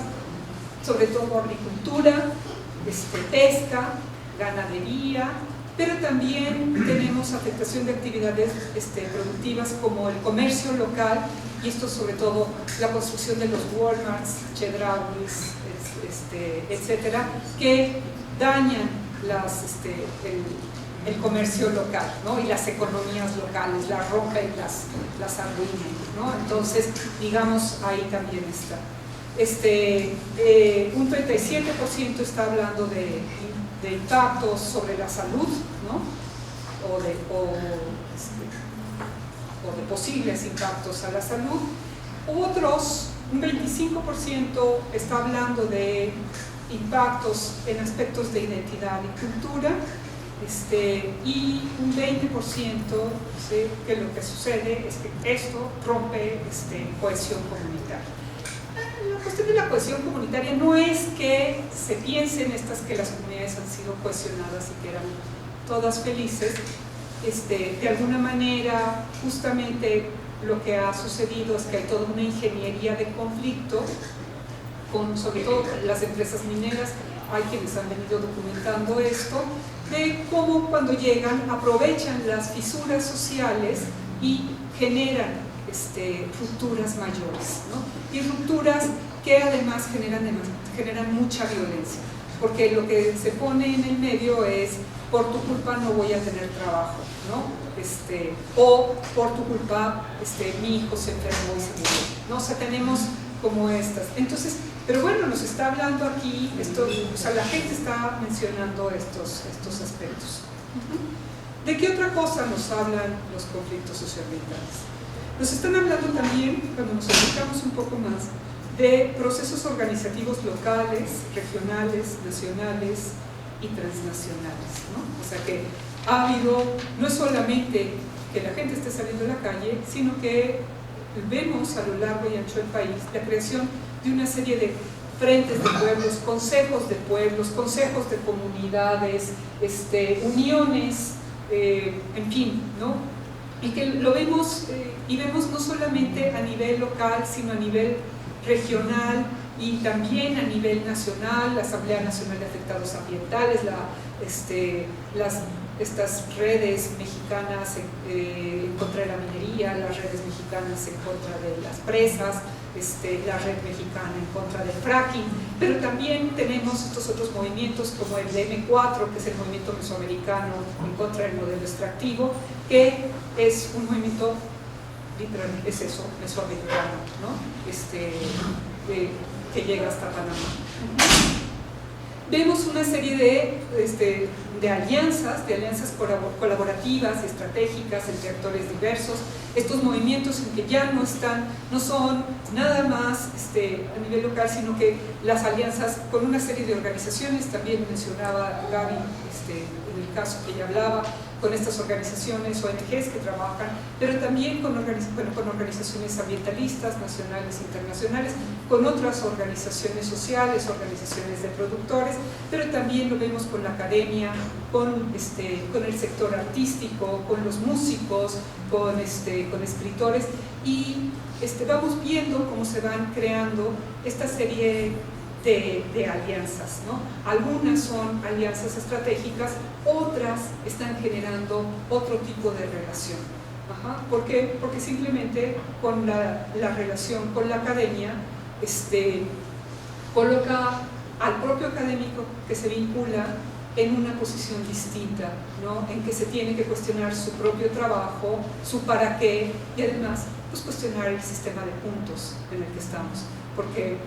sobre todo agricultura, pesca, ganadería, pero también tenemos afectación de actividades productivas como el comercio local, y esto sobre todo la construcción de los Walmarts, Chedrauis, etcétera, que dañan el comercio local, ¿no? Y las economías locales, las rompen, las arruinan, ¿no? Entonces, digamos, ahí también está. Un 37% está hablando de impactos sobre la salud, ¿no? o de posibles impactos a la salud. Otros, un 25% está hablando de impactos en aspectos de identidad y cultura, y un 20% que lo que sucede es que esto rompe cohesión comunitaria. La cuestión de la cohesión comunitaria no es que se piensen que las comunidades han sido cohesionadas y que eran todas felices. De alguna manera, justamente lo que ha sucedido es que hay toda una ingeniería de conflicto, sobre todo las empresas mineras. Hay quienes han venido documentando esto, de cómo cuando llegan aprovechan las fisuras sociales y generan rupturas mayores, ¿no? Y rupturas que además generan mucha violencia, porque lo que se pone en el medio es: por tu culpa no voy a tener trabajo, ¿no? O por tu culpa mi hijo se enfermó y se murió, ¿no? O sea, tenemos como estas. Entonces, Pero bueno, nos está hablando aquí, o sea, la gente está mencionando estos aspectos. ¿De qué otra cosa nos hablan los conflictos socioambientales? Nos están hablando también, cuando nos acercamos un poco más, de procesos organizativos locales, regionales, nacionales y transnacionales, ¿no? O sea que ha habido, no es solamente que la gente esté saliendo a la calle, sino que vemos a lo largo y ancho del país la creación de una serie de frentes de pueblos, consejos de pueblos, consejos de comunidades, uniones, en fin, ¿no? Y que lo vemos, y vemos no solamente a nivel local, sino a nivel regional y también a nivel nacional, la Asamblea Nacional de Afectados Ambientales, estas redes mexicanas en contra de la minería, las redes mexicanas en contra de las presas, la red mexicana en contra del fracking, pero también tenemos estos otros movimientos como el M4, que es el movimiento mesoamericano en contra del modelo extractivo, que es un movimiento, literalmente es eso, mesoamericano, ¿no? Que llega hasta Panamá. Vemos una serie de alianzas colaborativas y estratégicas entre actores diversos, estos movimientos en que ya no son nada más a nivel local, sino que las alianzas con una serie de organizaciones, también mencionaba Gaby en el caso que ella hablaba, con estas organizaciones ONGs que trabajan, pero también con organizaciones ambientalistas, nacionales e internacionales, con otras organizaciones sociales, organizaciones de productores, pero también lo vemos con la academia, con el sector artístico, con los músicos, con escritores, y vamos viendo cómo se van creando esta serie de alianzas, ¿no? Algunas son alianzas estratégicas, otras están generando otro tipo de relación. ¿Por qué? Porque simplemente con la relación con la academia coloca al propio académico que se vincula en una posición distinta, ¿no? En que se tiene que cuestionar su propio trabajo, su para qué, y además pues cuestionar el sistema de puntos en el que estamos, porque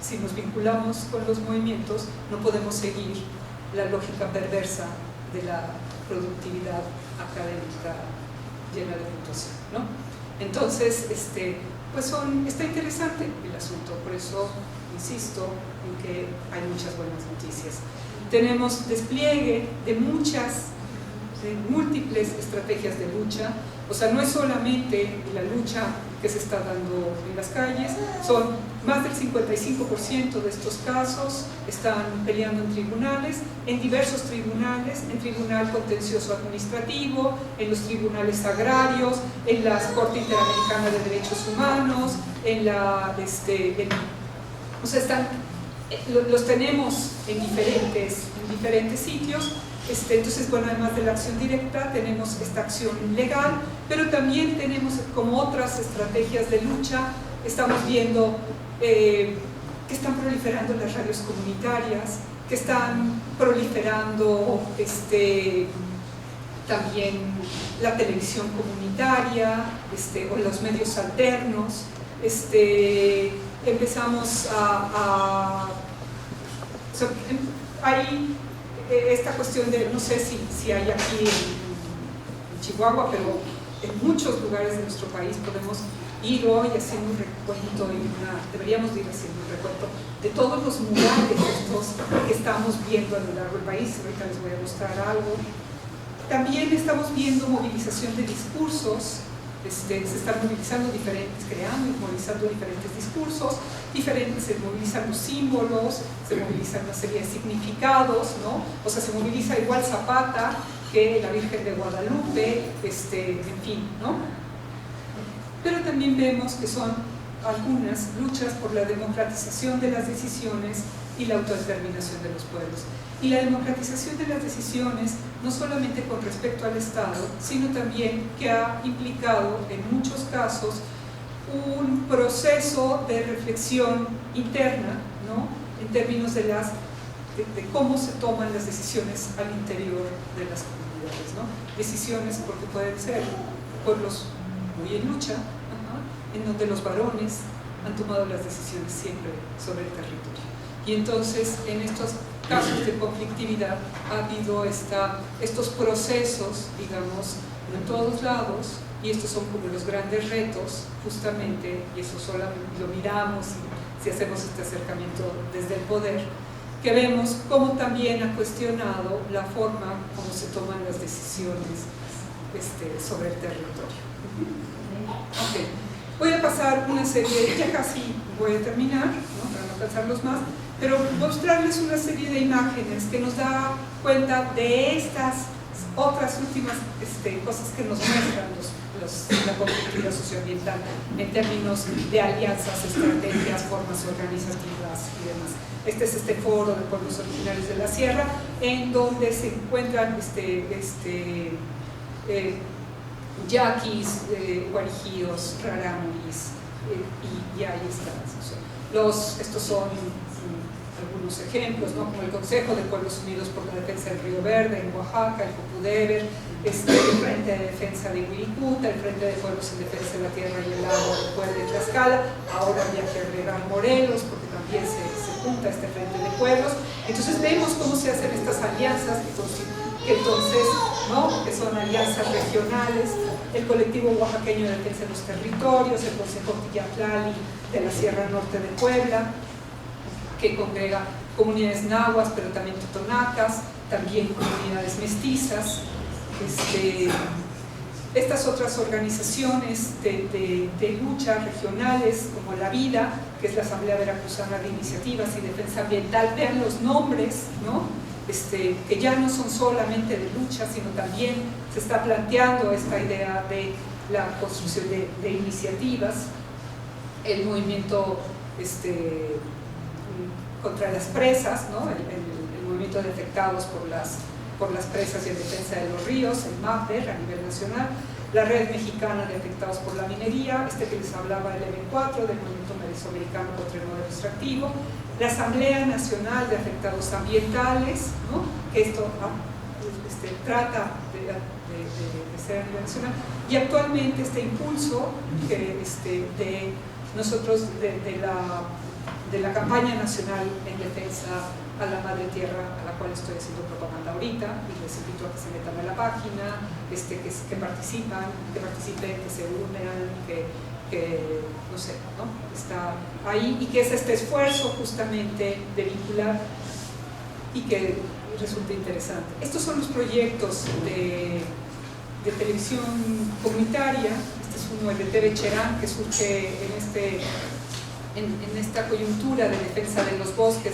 si nos vinculamos con los movimientos, no podemos seguir la lógica perversa de la productividad académica llena de puntuación, ¿no? Entonces, pues está interesante el asunto, por eso insisto en que hay muchas buenas noticias. Tenemos despliegue de múltiples estrategias de lucha, o sea, no es solamente la lucha que se está dando en las calles, son más del 55% de estos casos están peleando en tribunales, en diversos tribunales, en tribunal contencioso administrativo, en los tribunales agrarios, en la Corte Interamericana de Derechos Humanos, o sea, los tenemos en diferentes sitios. Entonces, bueno, además de la acción directa, tenemos esta acción legal, pero también tenemos como otras estrategias de lucha. Estamos viendo que están proliferando las radios comunitarias, que están proliferando también la televisión comunitaria, o los medios alternos. Empezamos hay esta cuestión de, no sé si hay aquí en Chihuahua, pero en muchos lugares de nuestro país podemos ir hoy haciendo un recuento, deberíamos ir haciendo un recuento de todos los murales estos que estamos viendo a lo largo del país. Ahorita les voy a mostrar algo. También estamos viendo movilización de discursos. Se están movilizando creando y movilizando diferentes discursos, se movilizan los símbolos, se movilizan una serie de significados, ¿no? O sea, se moviliza igual Zapata que la Virgen de Guadalupe, en fin, ¿no? Pero también vemos que son algunas luchas por la democratización de las decisiones y la autodeterminación de los pueblos. Y la democratización de las decisiones, no solamente con respecto al Estado, sino también que ha implicado en muchos casos un proceso de reflexión interna, ¿no? En términos de cómo se toman las decisiones al interior de las comunidades, ¿no? Decisiones porque pueden ser pueblos muy en lucha, en donde los varones han tomado las decisiones siempre sobre el territorio. Y entonces, en estos casos de conflictividad ha habido estos procesos, digamos, en todos lados, y estos son como los grandes retos, justamente, y eso solamente lo miramos si hacemos este acercamiento desde el poder, que vemos cómo también ha cuestionado la forma como se toman las decisiones sobre el territorio. Okay. Voy a pasar una serie, ya casi voy a terminar, ¿no? Para no cansarlos más, pero mostrarles una serie de imágenes que nos da cuenta de estas otras últimas cosas que nos muestran la conflictividad socioambiental en términos de alianzas, estrategias, formas organizativas y demás. Este es este foro de pueblos originarios de la sierra, en donde se encuentran yaquis, guarijíos, rarámuris, y ahí están. Estos son algunos ejemplos, ¿no? Como el Consejo de Pueblos Unidos por la Defensa del Río Verde en Oaxaca, el Copudeber, el Frente de Defensa de Huiricuta, el Frente de Pueblos en Defensa de la Tierra y el Agua de Puebla de Tlaxcala. Ahora había que agregar Morelos, porque también se junta este Frente de Pueblos. Entonces vemos cómo se hacen estas alianzas, que son alianzas regionales, el Colectivo Oaxaqueño de Defensa de los Territorios, el Consejo Tillatlali de la Sierra Norte de Puebla, que congrega comunidades nahuas, pero también totonacas, también comunidades mestizas. Estas otras organizaciones de lucha regionales, como La Vida, que es la Asamblea Veracruzana de Iniciativas y Defensa Ambiental, vean los nombres, ¿no? Que ya no son solamente de lucha, sino también se está planteando esta idea de la construcción de iniciativas, el movimiento contra las presas, ¿no? el movimiento de afectados por las presas y en defensa de los ríos, el MAPDER a nivel nacional, la Red Mexicana de Afectados por la Minería, que les hablaba del EB4, del Movimiento Mesoamericano contra el Modelo Extractivo, la Asamblea Nacional de Afectados Ambientales, ¿no? Que esto trata de ser a nivel nacional, y actualmente este impulso de nosotros de la campaña nacional en defensa a la madre tierra, a la cual estoy haciendo propaganda ahorita, y les invito a que se metan a la página, que participen, que se unan, que no sé, ¿no? Está ahí, y que es este esfuerzo justamente de vincular y que resulta interesante. Estos son los proyectos de televisión comunitaria. Este es uno, el de TV Cherán, que surge en esta coyuntura de defensa de los bosques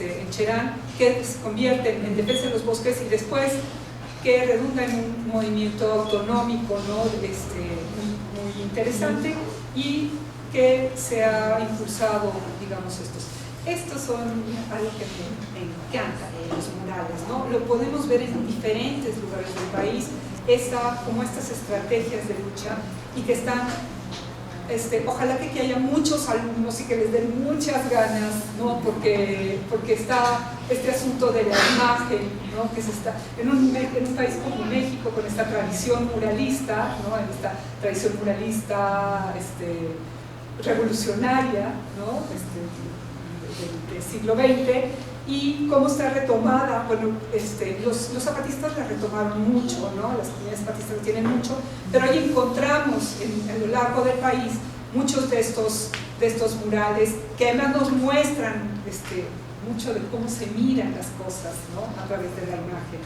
en Cherán, que se convierte en defensa de los bosques y después que redunda en un movimiento autonómico, ¿no? Muy interesante, y que se ha impulsado, digamos, estos son algo que me encanta, los murales, ¿no? Lo podemos ver en diferentes lugares del país, como estas estrategias de lucha, y que están, ojalá que haya muchos alumnos y que les den muchas ganas, ¿no? Porque está este asunto de la imagen, ¿no? Que se está en un país como México, con esta tradición muralista, ¿no? En esta tradición muralista revolucionaria, ¿no? Del siglo XX, y cómo está retomada. Bueno, los zapatistas la retomaron mucho, ¿no? Las comunidades zapatistas la tienen mucho, pero ahí encontramos a lo largo del país muchos de estos murales que además nos muestran mucho de cómo se miran las cosas, ¿no? A través de la imagen.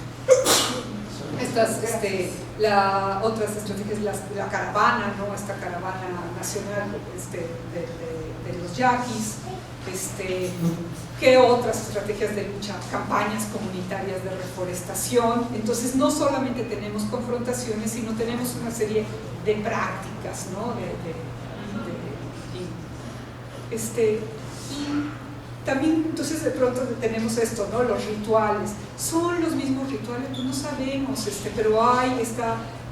Otras estrategias, la caravana, ¿no? Esta caravana nacional de los yaquis. ¿Qué otras estrategias de lucha? Campañas comunitarias de reforestación. Entonces no solamente tenemos confrontaciones, sino tenemos una serie de prácticas, ¿no? Y también entonces de pronto tenemos esto, ¿no? Los rituales. ¿Son los mismos rituales? Pues no sabemos, pero hay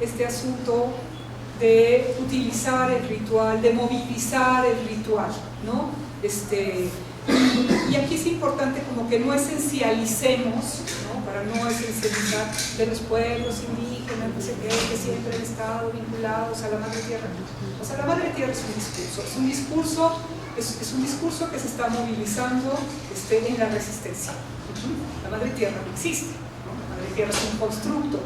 este asunto de utilizar el ritual, de movilizar el ritual, ¿no? Y aquí es importante como que no esencialicemos, ¿no? Para no esencializar de los pueblos indígenas, no sé qué, que siempre han estado vinculados a la madre tierra. O sea, la madre tierra es un discurso que se está movilizando en la resistencia. La madre tierra no existe, ¿no? La madre tierra es un constructo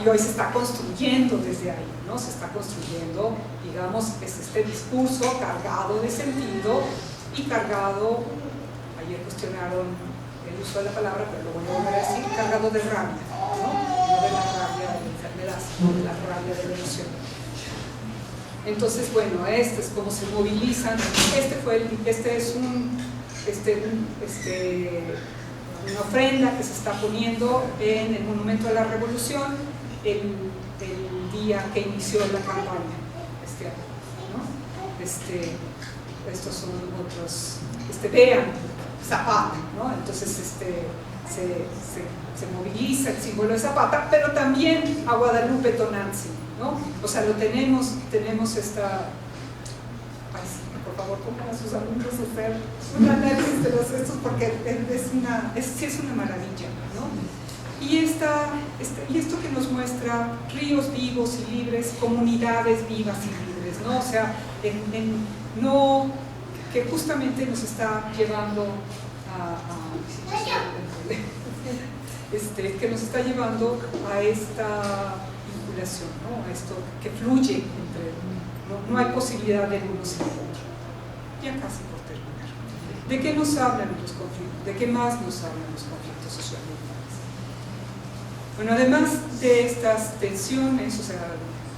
y hoy se está construyendo desde ahí, ¿no? Se está construyendo, digamos, es este discurso cargado de sentido y cargado, ayer cuestionaron el uso de la palabra, pero lo voy a volver a decir, cargado de rabia, ¿no? No de la rabia de la enfermedad, sino de la rabia de la emoción. Entonces, bueno, este es como se movilizan. Este es una ofrenda que se está poniendo en el Monumento a la Revolución el día que inició la campaña este año, ¿no? Estos son otros, vean, Zapata, ¿no? Entonces se moviliza el símbolo de Zapata, pero también a Guadalupe Tonantzin, ¿no? O sea, tenemos esta... Ay, sí, por favor, pongan a sus alumnos a hacer un análisis de estos porque es una maravilla, ¿no? Y esto que nos muestra ríos vivos y libres, comunidades vivas y libres, ¿no? O sea, que justamente nos está llevando que nos está llevando a esta vinculación, ¿no? A esto que fluye entre, no hay posibilidad de uno sin el otro. Ya casi por terminar. ¿De qué nos hablan los conflictos? ¿De qué más nos hablan los conflictos socioambientales? Bueno, además de estas tensiones, o sea,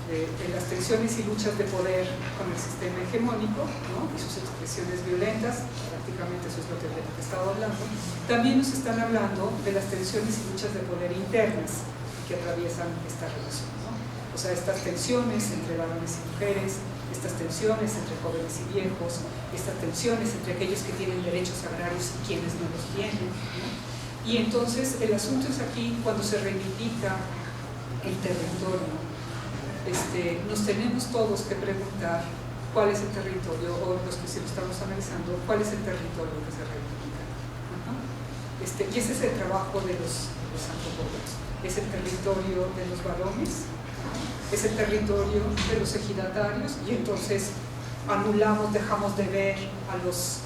de las tensiones y luchas de poder con el sistema hegemónico, ¿no? Y sus expresiones violentas, prácticamente eso es lo que he estado hablando, también nos están hablando de las tensiones y luchas de poder internas que atraviesan esta relación, ¿no? O sea, estas tensiones entre varones y mujeres, estas tensiones entre jóvenes y viejos, estas tensiones entre aquellos que tienen derechos agrarios y quienes no los tienen, ¿no? Y entonces el asunto es aquí cuando se reivindica el territorio. Nos tenemos todos que preguntar cuál es el territorio, o los que sí lo estamos analizando, cuál es el territorio que se reivindica. Y ese es el trabajo de los antropólogos. Es el territorio de los varones, es el territorio de los ejidatarios, y entonces anulamos, dejamos de ver a los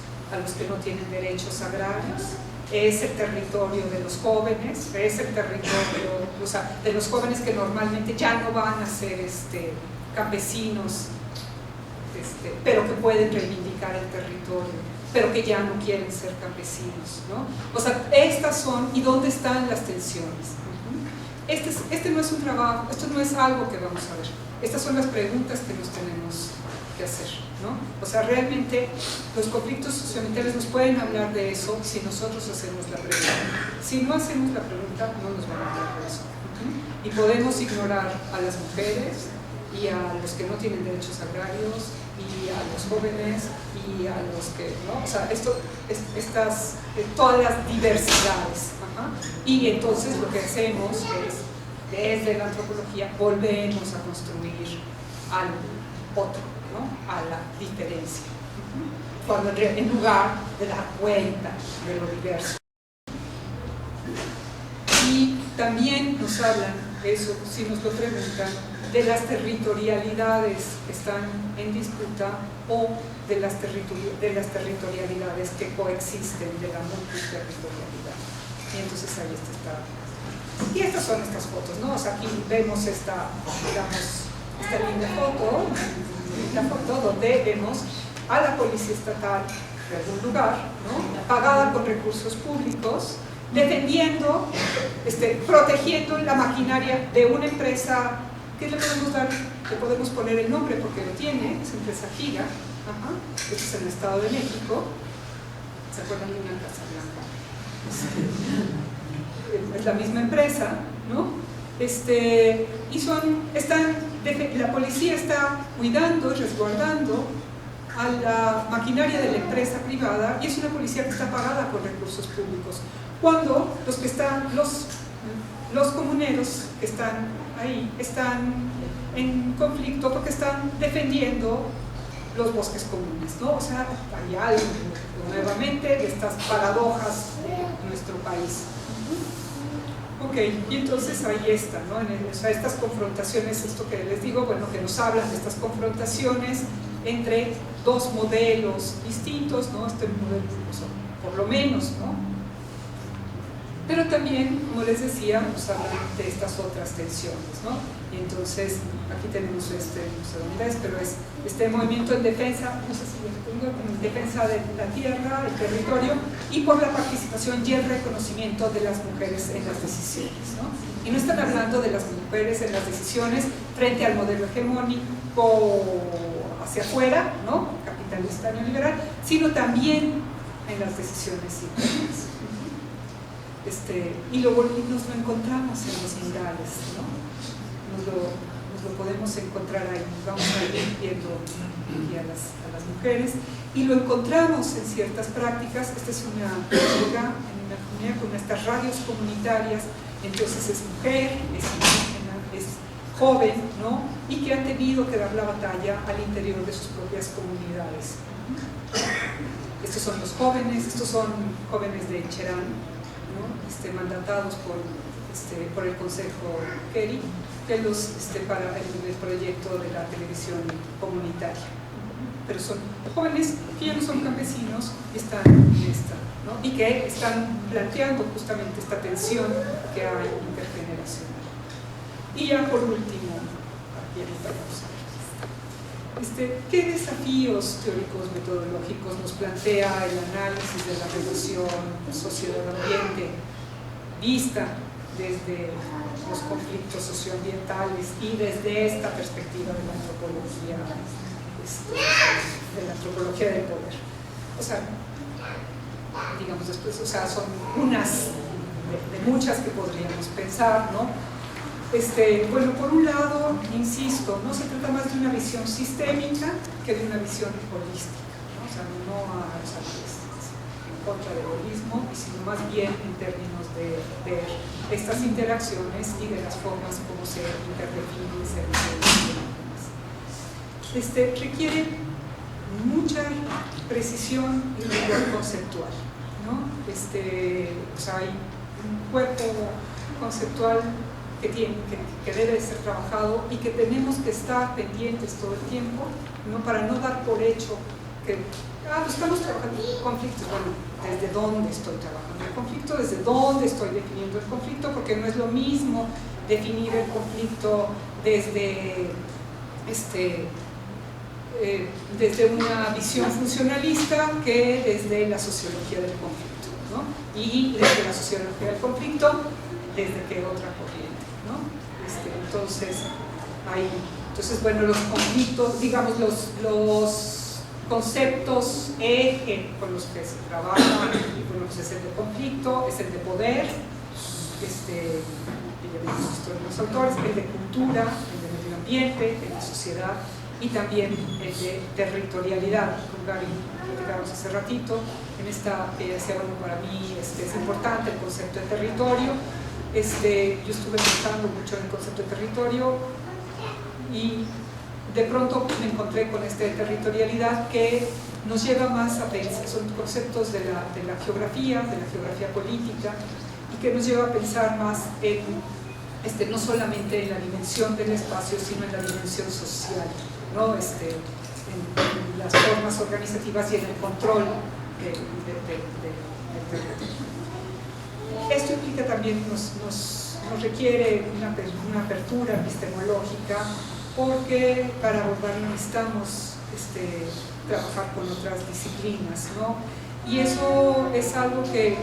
que no tienen derechos agrarios. Es el territorio de los jóvenes, es el territorio, o sea, de los jóvenes que normalmente ya no van a ser campesinos, pero que pueden reivindicar el territorio, pero que ya no quieren ser campesinos, ¿no? O sea, estas son, ¿y dónde están las tensiones? Este no es un trabajo, esto no es algo que vamos a ver, estas son las preguntas que nos tenemos que hacer, ¿no? O sea, realmente los conflictos socioambientales nos pueden hablar de eso si nosotros hacemos la pregunta. Si no hacemos la pregunta, no nos van a hablar de eso. Y podemos ignorar a las mujeres y a los que no tienen derechos agrarios y a los jóvenes y a los que, ¿no? O sea, todas las diversidades. Y entonces lo que hacemos es, desde la antropología, volvemos a construir al otro, ¿no? A la diferencia, cuando en lugar de dar cuenta de lo diverso. Y también nos hablan, eso si nos lo preguntan, de las territorialidades que están en disputa o de las territorialidades que coexisten, de la multiterritorialidad. Y entonces ahí está. Y estas son estas fotos, ¿no? O sea, aquí vemos esta linda foto, la foto donde vemos a la policía estatal de algún lugar, ¿no? Pagada con recursos públicos, defendiendo, protegiendo la maquinaria de una empresa que le podemos dar, le podemos poner el nombre porque lo tiene, es empresa Giga, esto es en el Estado de México. ¿Se acuerdan de una Casa Blanca? Es la misma empresa, ¿no? La policía está cuidando, resguardando a la maquinaria de la empresa privada, y es una policía que está pagada con recursos públicos. Cuando los comuneros que están ahí están en conflicto porque están defendiendo los bosques comunes, ¿no? O sea, hay algo nuevamente de estas paradojas de nuestro país. Ok, y entonces ahí está, ¿no? O sea, estas confrontaciones, esto que les digo, bueno, que nos hablan de estas confrontaciones entre dos modelos distintos, ¿no? Este modelo, por lo menos, ¿no? Pero también, como les decía, nos hablan de estas otras tensiones, ¿no? Y entonces, aquí tenemos no sé dónde es, pero es este movimiento en defensa, no sé si lo tengo, en defensa de la tierra, el territorio, y por la participación y el reconocimiento de las mujeres en las decisiones, ¿no? Y no están hablando de las mujeres en las decisiones frente al modelo hegemónico hacia afuera, ¿no? Capitalista neoliberal, sino también en las decisiones internas. Y nos lo encontramos en los murales, ¿no? Nos lo podemos encontrar ahí, vamos a ir viendo aquí a las mujeres, y lo encontramos en ciertas prácticas. Esta es una yoga en una comunidad con estas radios comunitarias, entonces es mujer, es indígena, es joven, ¿no? Y que han tenido que dar la batalla al interior de sus propias comunidades. Estos son los jóvenes, estos son jóvenes de Cherán, ¿no? Mandatados por el Consejo Kerry, que para el proyecto de la televisión comunitaria. Pero son jóvenes que ya no son campesinos y están en esta, ¿no? Y que están planteando justamente esta tensión que hay intergeneracional. Y ya por último, aquí ¿qué desafíos teóricos metodológicos nos plantea el análisis de la relación sociedad-ambiente vista desde los conflictos socioambientales y desde esta perspectiva de la antropología, del poder? O sea, digamos después, o sea, son unas de muchas que podríamos pensar, ¿no? Bueno, por un lado, insisto, no se trata más de una visión sistémica que de una visión holística, ¿no? O sea, en contra del holismo, sino más bien en términos de ver estas interacciones y de las formas como se interdefinen y se resuelven. Requiere mucha precisión y rigor conceptual, ¿no? O sea, hay un cuerpo conceptual que debe ser trabajado y que tenemos que estar pendientes todo el tiempo, ¿no? Para no dar por hecho que estamos trabajando en conflictos. Bueno, ¿desde dónde estoy trabajando el conflicto? ¿Desde dónde estoy definiendo el conflicto? Porque no es lo mismo definir el conflicto desde una visión funcionalista que desde la sociología del conflicto, ¿no? Y desde la sociología del conflicto, desde qué otra corriente, ¿no? Entonces, bueno, los conflictos, digamos, los conceptos eje con los que se trabaja, y bueno, pues es el de conflicto, es el de poder, los autores, el de cultura, el de medio ambiente, el de sociedad, y también el de territorialidad. Con Gaby platicamos hace ratito, en esta que decía, bueno, para mí es importante el concepto de territorio. Yo estuve pensando mucho en el concepto de territorio y de pronto me encontré con territorialidad que nos lleva más a pensar, son conceptos de la geografía política, y que nos lleva a pensar más en, no solamente en la dimensión del espacio, sino en la dimensión social, ¿no? En las formas organizativas y en el control del territorio. Esto implica también, nos requiere una apertura epistemológica, porque para abordarlo necesitamos trabajar con otras disciplinas, ¿no? Y eso es algo que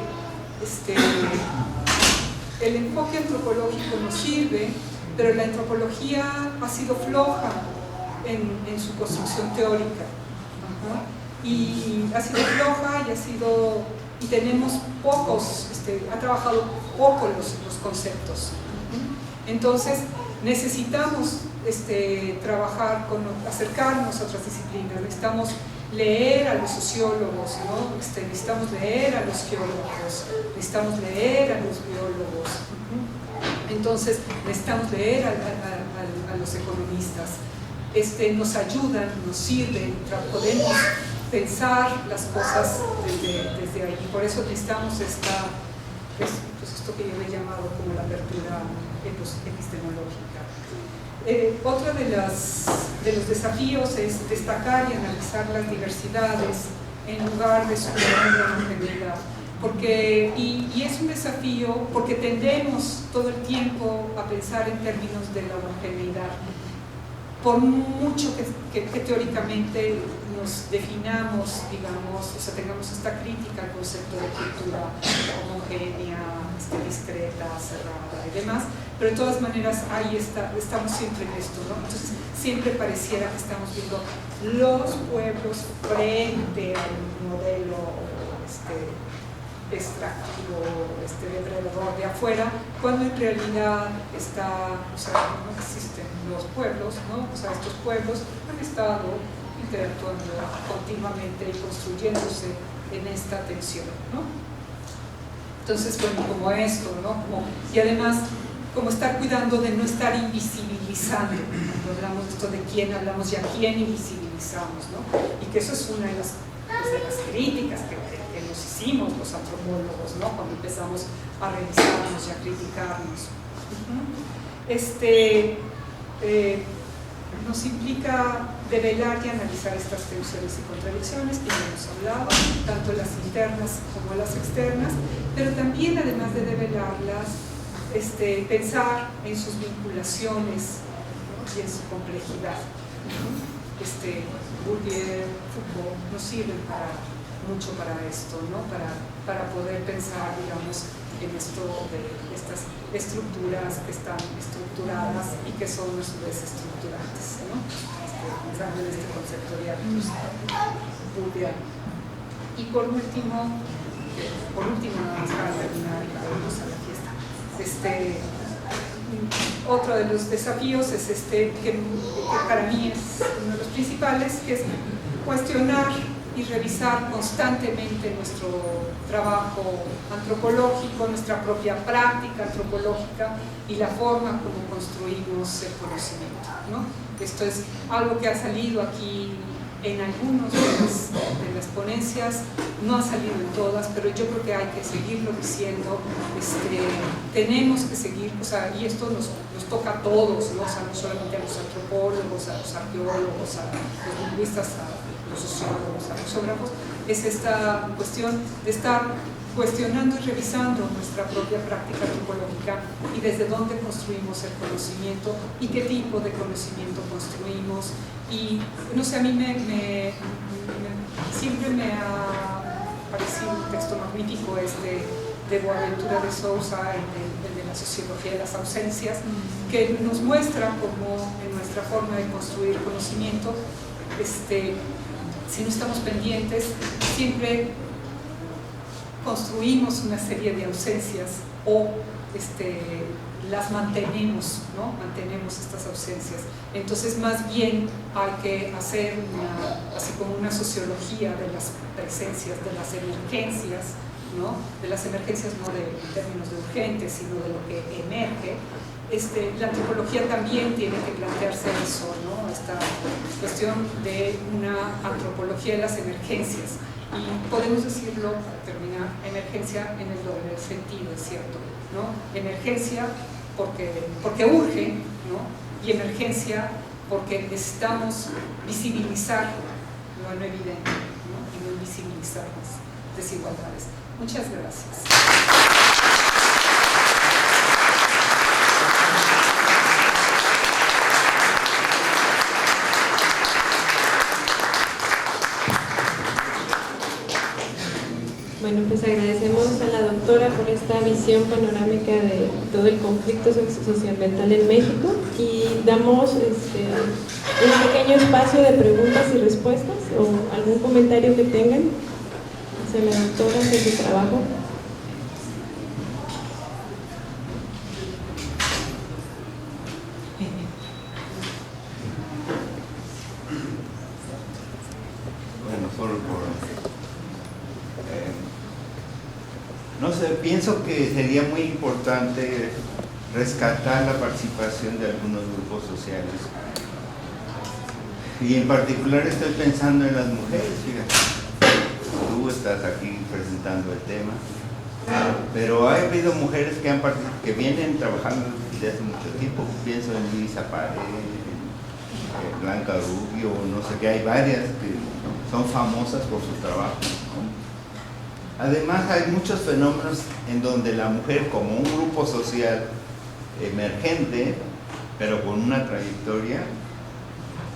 el enfoque antropológico nos sirve, pero la antropología ha sido floja en su construcción teórica. Y ha sido floja y tenemos pocos, ha trabajado poco los conceptos. Entonces necesitamos trabajar acercarnos a otras disciplinas, necesitamos leer a los sociólogos, ¿no? Necesitamos leer a los geólogos, necesitamos leer a los biólogos, entonces necesitamos leer a los economistas, nos ayudan, nos sirven, podemos pensar las cosas desde ahí. Por eso necesitamos esto que yo he llamado como la apertura epistemológica. Otro de los desafíos es destacar y analizar las diversidades en lugar de superar la homogeneidad. Y es un desafío porque tendemos todo el tiempo a pensar en términos de la homogeneidad. Por mucho que teóricamente nos definamos, digamos, o sea, tengamos esta crítica al concepto de cultura homogénea, discreta, cerrada y demás, pero de todas maneras ahí estamos siempre en esto, ¿no? Entonces siempre pareciera que estamos viendo los pueblos frente al modelo extractivo, depredador de afuera, cuando en realidad no existen los pueblos, ¿no? O sea, estos pueblos han estado interactuando continuamente y construyéndose en esta tensión, ¿no? Entonces, bueno, como esto, ¿no? Y además, como estar cuidando de no estar invisibilizando, cuando hablamos de esto de quién hablamos y a quién invisibilizamos, ¿no? Y que eso es una de las críticas que nos hicimos los antropólogos, ¿no? Cuando empezamos a revisarnos y a criticarnos. Nos implica develar y analizar estas tensiones y contradicciones que ya hemos hablado, tanto las internas como las externas, pero también, además de develarlas, pensar en sus vinculaciones, ¿no? Y en su complejidad. Bourdieu, Foucault nos sirven mucho para esto, ¿no? Para poder pensar, digamos, en esto de estas estructuras que están estructuradas y que son a su vez estructurantes, ¿no? Pensando en este concepto de Bourdieu. Y por último, nada más para terminar y vamos a la fiesta, otro de los desafíos es que para mí es uno de los principales, que es cuestionar y revisar constantemente nuestro trabajo antropológico, nuestra propia práctica antropológica y la forma como construimos el conocimiento, ¿no? Esto es algo que ha salido aquí en algunas de las ponencias, no ha salido en todas, pero yo creo que hay que seguirlo diciendo, tenemos que seguir, o sea, y esto nos toca a todos, ¿no? O sea, no solamente a los antropólogos, a los arqueólogos, a los lingüistas, a los sociólogos, a los geógrafos, es esta cuestión de estar cuestionando y revisando nuestra propia práctica antropológica y desde dónde construimos el conocimiento y qué tipo de conocimiento construimos. Y no sé, a mí siempre me ha parecido un texto magnífico de Boaventura de Sousa, el de la sociología de las ausencias, que nos muestra cómo en nuestra forma de construir conocimiento, si no estamos pendientes, siempre construimos una serie de ausencias o las mantenemos, ¿no? Mantenemos estas ausencias. Entonces, más bien hay que hacer así como una sociología de las presencias, de las emergencias, ¿no? De las emergencias no en términos de urgentes, sino de lo que emerge. La antropología también tiene que plantearse eso, ¿no? Esta cuestión de una antropología de las emergencias. Y podemos decirlo, para terminar, emergencia en el doble sentido, es cierto, ¿no? Emergencia porque urge, ¿no? Y emergencia porque necesitamos visibilizar lo no evidente, ¿no? Y no invisibilizar las desigualdades. Muchas gracias. Bueno, pues agradecemos a la doctora por esta visión panorámica de todo el conflicto socioambiental en México y damos un pequeño espacio de preguntas y respuestas o algún comentario que tengan hacia la doctora, hacia su trabajo. No sé, pienso que sería muy importante rescatar la participación de algunos grupos sociales Y en particular estoy pensando en las mujeres, fíjate. Tú estás aquí presentando el tema, pero ha habido mujeres que vienen trabajando desde hace mucho tiempo. Pienso en Luisa Pared, en Blanca Rubio, no sé qué, hay varias que son famosas por su trabajo, ¿no? Además hay muchos fenómenos en donde la mujer, como un grupo social emergente, pero con una trayectoria,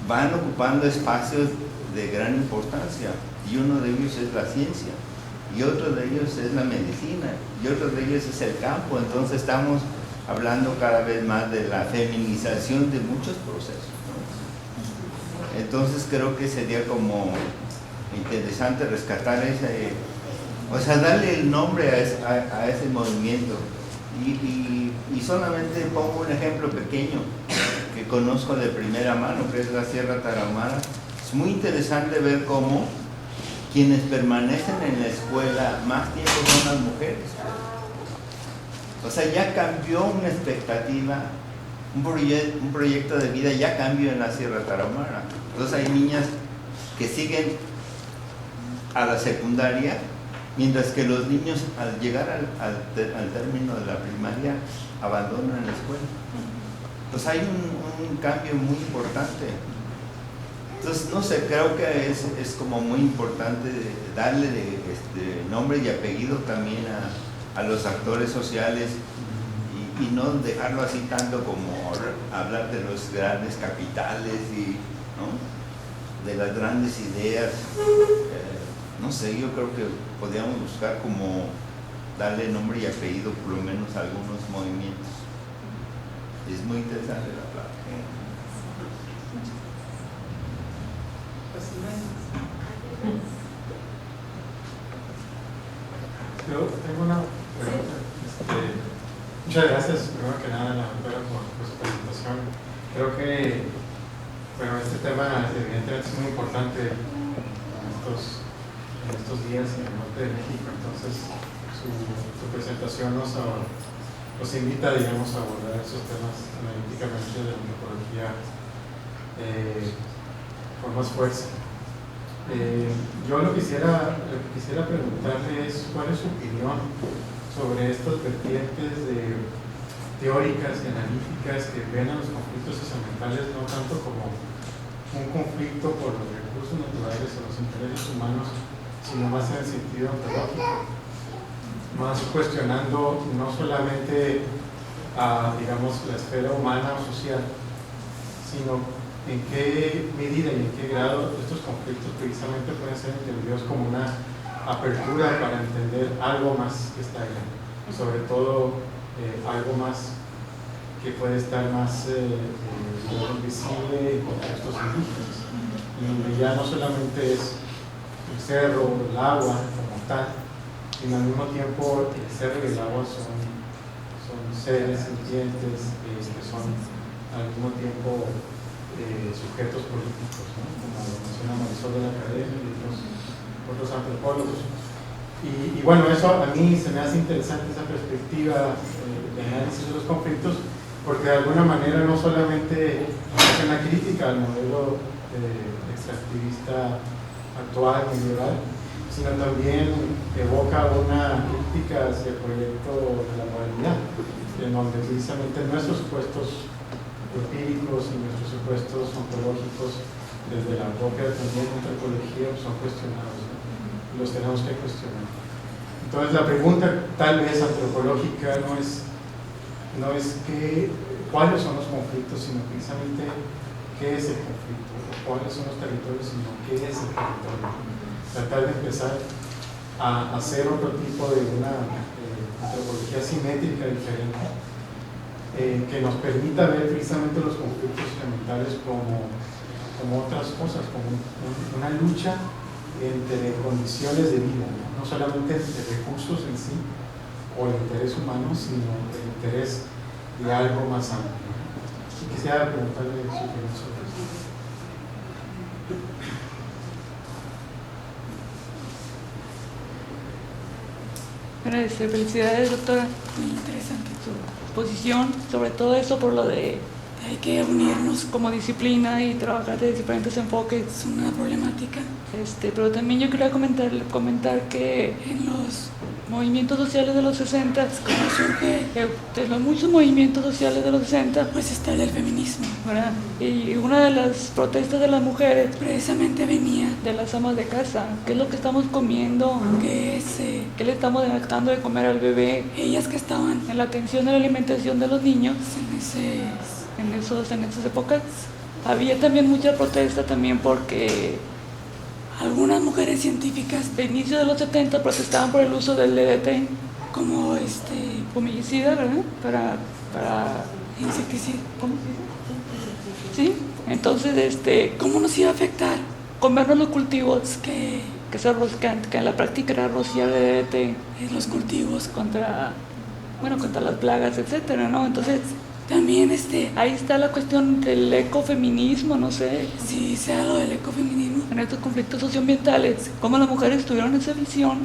van ocupando espacios de gran importancia, y uno de ellos es la ciencia, y otro de ellos es la medicina, y otro de ellos es el campo. Entonces estamos hablando cada vez más de la feminización de muchos procesos, ¿no? Entonces creo que sería como interesante rescatar ese, o sea, darle el nombre a ese movimiento. Y solamente pongo un ejemplo pequeño que conozco de primera mano, que es la Sierra Tarahumara. Es muy interesante ver cómo quienes permanecen en la escuela más tiempo son las mujeres. O sea, ya cambió una expectativa, un proyecto de vida ya cambió en la Sierra Tarahumara. Entonces hay niñas que siguen a la secundaria, mientras que los niños al llegar al término de la primaria abandonan la escuela. Pues hay un cambio muy importante. Entonces, no sé, creo que es como muy importante darle nombre y apellido también a los actores sociales y no dejarlo así tanto como hablar de los grandes capitales y, ¿no?, de las grandes ideas. No sé, yo creo que podríamos buscar como darle nombre y apellido por lo menos a algunos movimientos. Es muy interesante la plática. Yo tengo una pregunta. Muchas gracias, primero que nada, la doctora, por su presentación. Creo que, bueno, este tema evidentemente es muy importante en estos días en el norte de México. Entonces, su presentación nos invita, digamos, a abordar esos temas analíticamente de la antropología con más fuerza. Yo lo que quisiera preguntarle es cuál es su opinión sobre estas vertientes teóricas y analíticas que ven a los conflictos socioambientales no tanto como un conflicto por los recursos naturales o los intereses humanos, sino más en el sentido ontológico, más cuestionando no solamente digamos, la esfera humana o social, sino en qué medida y en qué grado estos conflictos precisamente pueden ser entendidos como una apertura para entender algo más que está allá, sobre todo algo más que puede estar más visible en contextos indígenas, donde ya no solamente es el cerro, el agua como tal, sino al mismo tiempo el cerro y el agua son seres sintientes que son al mismo tiempo sujetos políticos, ¿no?, como lo menciona Marisol de la Academia y otros antropólogos. Y bueno, eso a mí se me hace interesante, esa perspectiva de análisis de los conflictos, porque de alguna manera no solamente hace una crítica al modelo extractivista actual y liberal, sino también evoca una crítica hacia el proyecto de la modernidad, en donde precisamente nuestros supuestos empíricos y nuestros supuestos ontológicos desde la propia también antropología son cuestionados, ¿no? Los tenemos que cuestionar. Entonces la pregunta tal vez antropológica no es cuáles son los conflictos, sino precisamente qué es el conflicto, o cuáles son los territorios, sino qué es el territorio. Tratar de empezar a hacer otro tipo de una antropología simétrica diferente, que nos permita ver precisamente los conflictos ambientales como otras cosas, como una lucha entre condiciones de vida, no solamente de recursos en sí o el interés humano, sino el interés de algo más amplio. Y quisiera preguntarle su opinión sobre eso. Agradecer, felicidades, doctora, muy interesante su posición, sobre todo eso por lo de hay que unirnos como disciplina y trabajar de diferentes enfoques. Es una problemática. Pero también yo quería comentar que en los movimientos sociales de los 60, como surge de los muchos movimientos sociales de los 60, pues está el del feminismo, ¿verdad? Y una de las protestas de las mujeres precisamente venía de las amas de casa. ¿Qué es lo que estamos comiendo? ¿Qué le estamos dando de comer al bebé? Ellas que estaban en la atención de la alimentación de los niños en esas épocas. Había también mucha protesta también porque algunas mujeres científicas de inicio de los 70 protestaban por el uso del DDT como fumigicida, ¿verdad? Para insecticida. ¿Cómo se dice? Sí. Entonces, ¿cómo nos iba a afectar comernos los cultivos que en la práctica era rociar DDT los cultivos contra las plagas, etcétera, ¿no? Entonces, también ahí está la cuestión del ecofeminismo, no sé si sea lo del ecofeminismo en estos conflictos socioambientales, cómo las mujeres tuvieron esa visión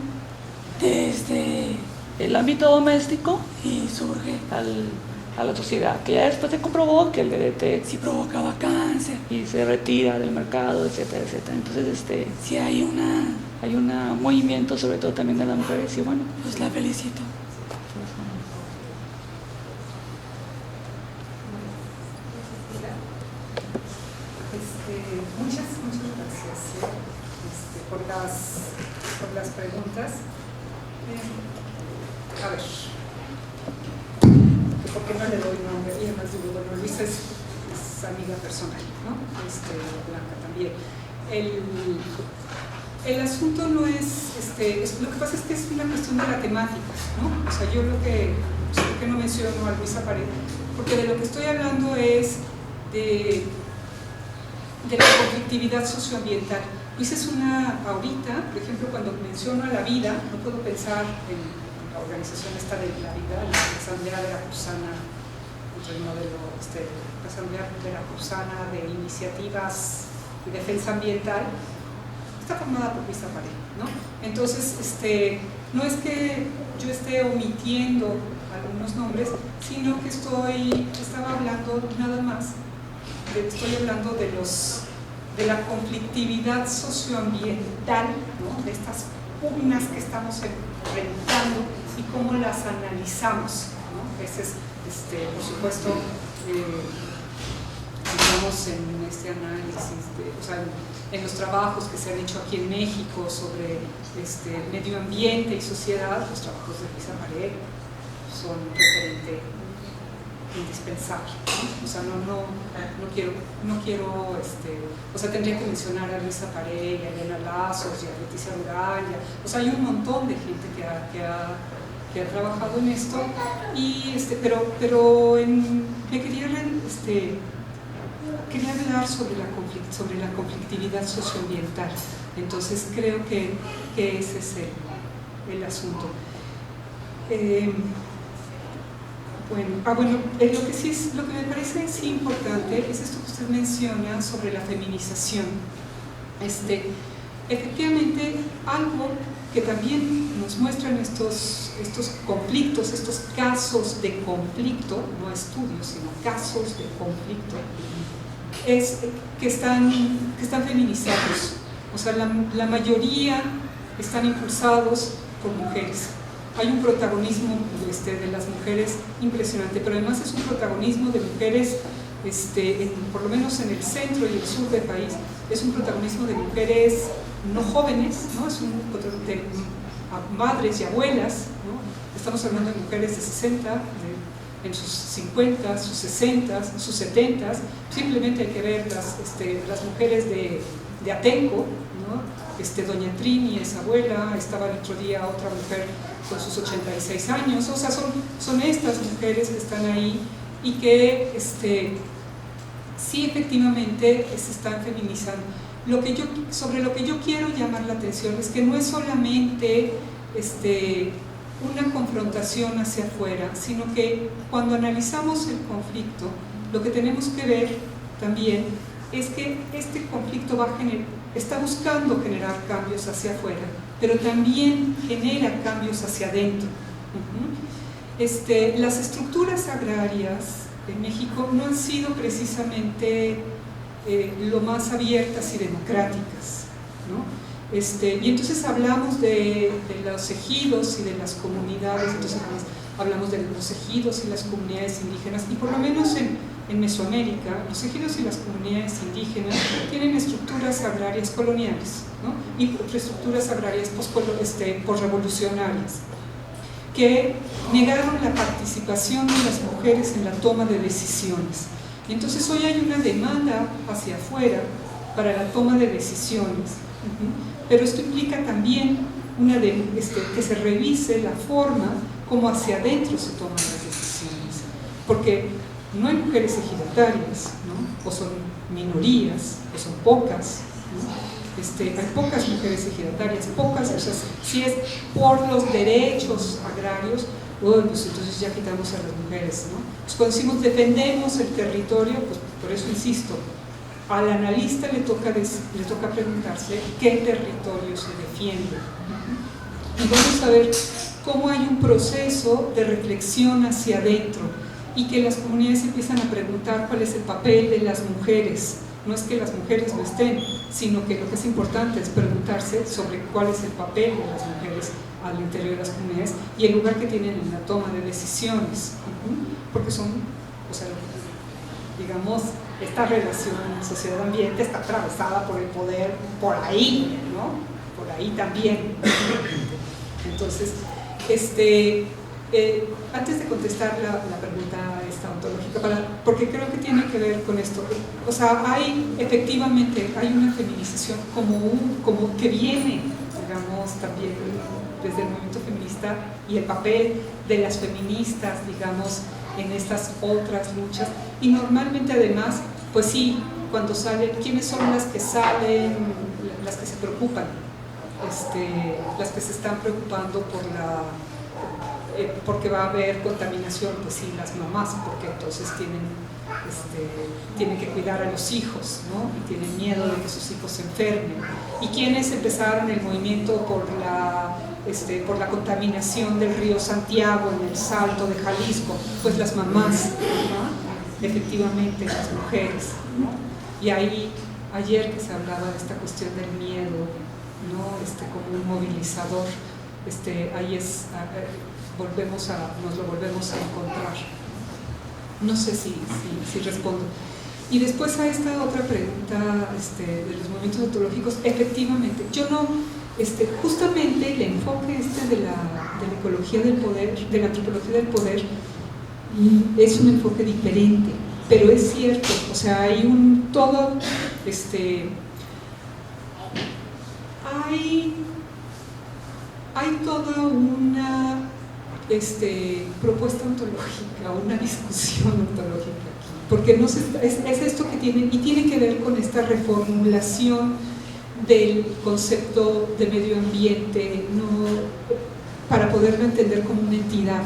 desde el ámbito doméstico y surge a la sociedad, que ya después se comprobó que el DDT sí provocaba cáncer y se retira del mercado, etcétera, etcétera. Entonces, sí hay un movimiento, sobre todo también de las mujeres, y bueno, pues la felicito. Muchas gracias por las preguntas. A ver, ¿por qué no le doy nombre? Y además digo, bueno, Luisa es amiga personal, ¿no? Blanca también. El asunto no es, lo que pasa es que es una cuestión de la temática, ¿no? O sea, yo ¿por qué no menciono a Luisa Pared? Porque de lo que estoy hablando es de la conflictividad socioambiental. Luisa es ahorita, por ejemplo, cuando menciono a la vida, no puedo pensar en la organización esta de la vida, la Asamblea Veracruzana, el modelo, la Asamblea Veracruzana de Iniciativas de Defensa Ambiental, está formada por Luisa Pared, ¿no? Entonces, no es que yo esté omitiendo algunos nombres, sino que estaba hablando nada más, estoy hablando de la conflictividad socioambiental, ¿no? De estas pugnas que estamos enfrentando y cómo las analizamos, ¿no? Ese es, por supuesto, digamos, en este análisis, o sea, en los trabajos que se han hecho aquí en México sobre medio ambiente y sociedad, los trabajos de Luisa Pared son referente indispensable, ¿no? O sea, no quiero, o sea, tendría que mencionar a Luisa Pared, a Elena Lazos y a Leticia Durán, o sea, hay un montón de gente que ha trabajado en esto, y me quería hablar sobre la conflictividad socioambiental. Entonces creo que ese es el asunto. Lo que me parece sí importante es esto que usted menciona sobre la feminización. Efectivamente, algo que también nos muestran estos conflictos, estos casos de conflicto, no estudios, sino casos de conflicto, es que están feminizados. O sea, la mayoría están impulsados por mujeres. Hay un protagonismo de las mujeres impresionante, pero además es un protagonismo de mujeres, por lo menos en el centro y el sur del país, es un protagonismo de mujeres no jóvenes, ¿no? Es de madres y abuelas, ¿no? Estamos hablando de mujeres de 60, en sus 50, sus 60, sus 70, simplemente hay que ver las mujeres de Atenco, ¿no? Doña Trini es abuela, estaba el otro día otra mujer con sus 86 años, o sea, son estas mujeres que están ahí y que sí efectivamente se están feminizando. Sobre lo que yo quiero llamar la atención es que no es solamente una confrontación hacia afuera, sino que cuando analizamos el conflicto, lo que tenemos que ver también es que este conflicto está buscando generar cambios hacia afuera, pero también genera cambios hacia adentro. Las estructuras agrarias en México no han sido precisamente lo más abiertas y democráticas, ¿no? Y entonces hablamos de los ejidos y de las comunidades, entonces hablamos de los ejidos y las comunidades indígenas, y por lo menos en Mesoamérica, los ejidos y las comunidades indígenas tienen estructuras agrarias coloniales, ¿no? Y estructuras agrarias posrevolucionarias, que negaron la participación de las mujeres en la toma de decisiones. Y entonces hoy hay una demanda hacia afuera para la toma de decisiones, pero esto implica también que se revise la forma como hacia adentro se toman las decisiones, porque no hay mujeres ejidatarias, ¿no? O son minorías, o son pocas, ¿no? Hay pocas mujeres ejidatarias, pocas, o sea, si es por los derechos agrarios, pues entonces ya quitamos a las mujeres, ¿no? Pues cuando decimos defendemos el territorio, pues por eso insisto, al analista le toca preguntarse qué territorio se defiende. Y vamos a ver cómo hay un proceso de reflexión hacia adentro y que las comunidades empiezan a preguntar cuál es el papel de las mujeres. No es que las mujeres no estén, sino que lo que es importante es preguntarse sobre cuál es el papel de las mujeres al interior de las comunidades y el lugar que tienen en la toma de decisiones, porque son, o sea, digamos, esta relación sociedad-ambiente está atravesada por el poder, por ahí, ¿no? Por ahí también. Entonces, antes de contestar la pregunta esta ontológica, porque creo que tiene que ver con esto, o sea, efectivamente hay una feminización como que viene, digamos, también desde el movimiento feminista y el papel de las feministas, digamos, en estas otras luchas, y normalmente además, pues sí, cuando salen, ¿quiénes son las que salen, las que se preocupan? Las que se están preocupando porque va a haber contaminación, pues sí, las mamás, porque entonces tienen que cuidar a los hijos, ¿no? Y tienen miedo de que sus hijos se enfermen. ¿Y quiénes empezaron el movimiento por la contaminación del río Santiago en el Salto de Jalisco? Pues las mamás, ¿no? Efectivamente, las mujeres, ¿no? Y ahí, ayer que se hablaba de esta cuestión del miedo, ¿no? Como un movilizador, ahí nos lo volvemos a encontrar. No sé si respondo. Y después a esta otra pregunta de los movimientos ontológicos, efectivamente, yo no, justamente el enfoque de la ecología del poder, de la antropología del poder, es un enfoque diferente, pero es cierto, o sea, hay hay toda una propuesta ontológica, una discusión ontológica aquí, porque es esto que tiene que ver con esta reformulación del concepto de medio ambiente, para poderlo entender como una entidad.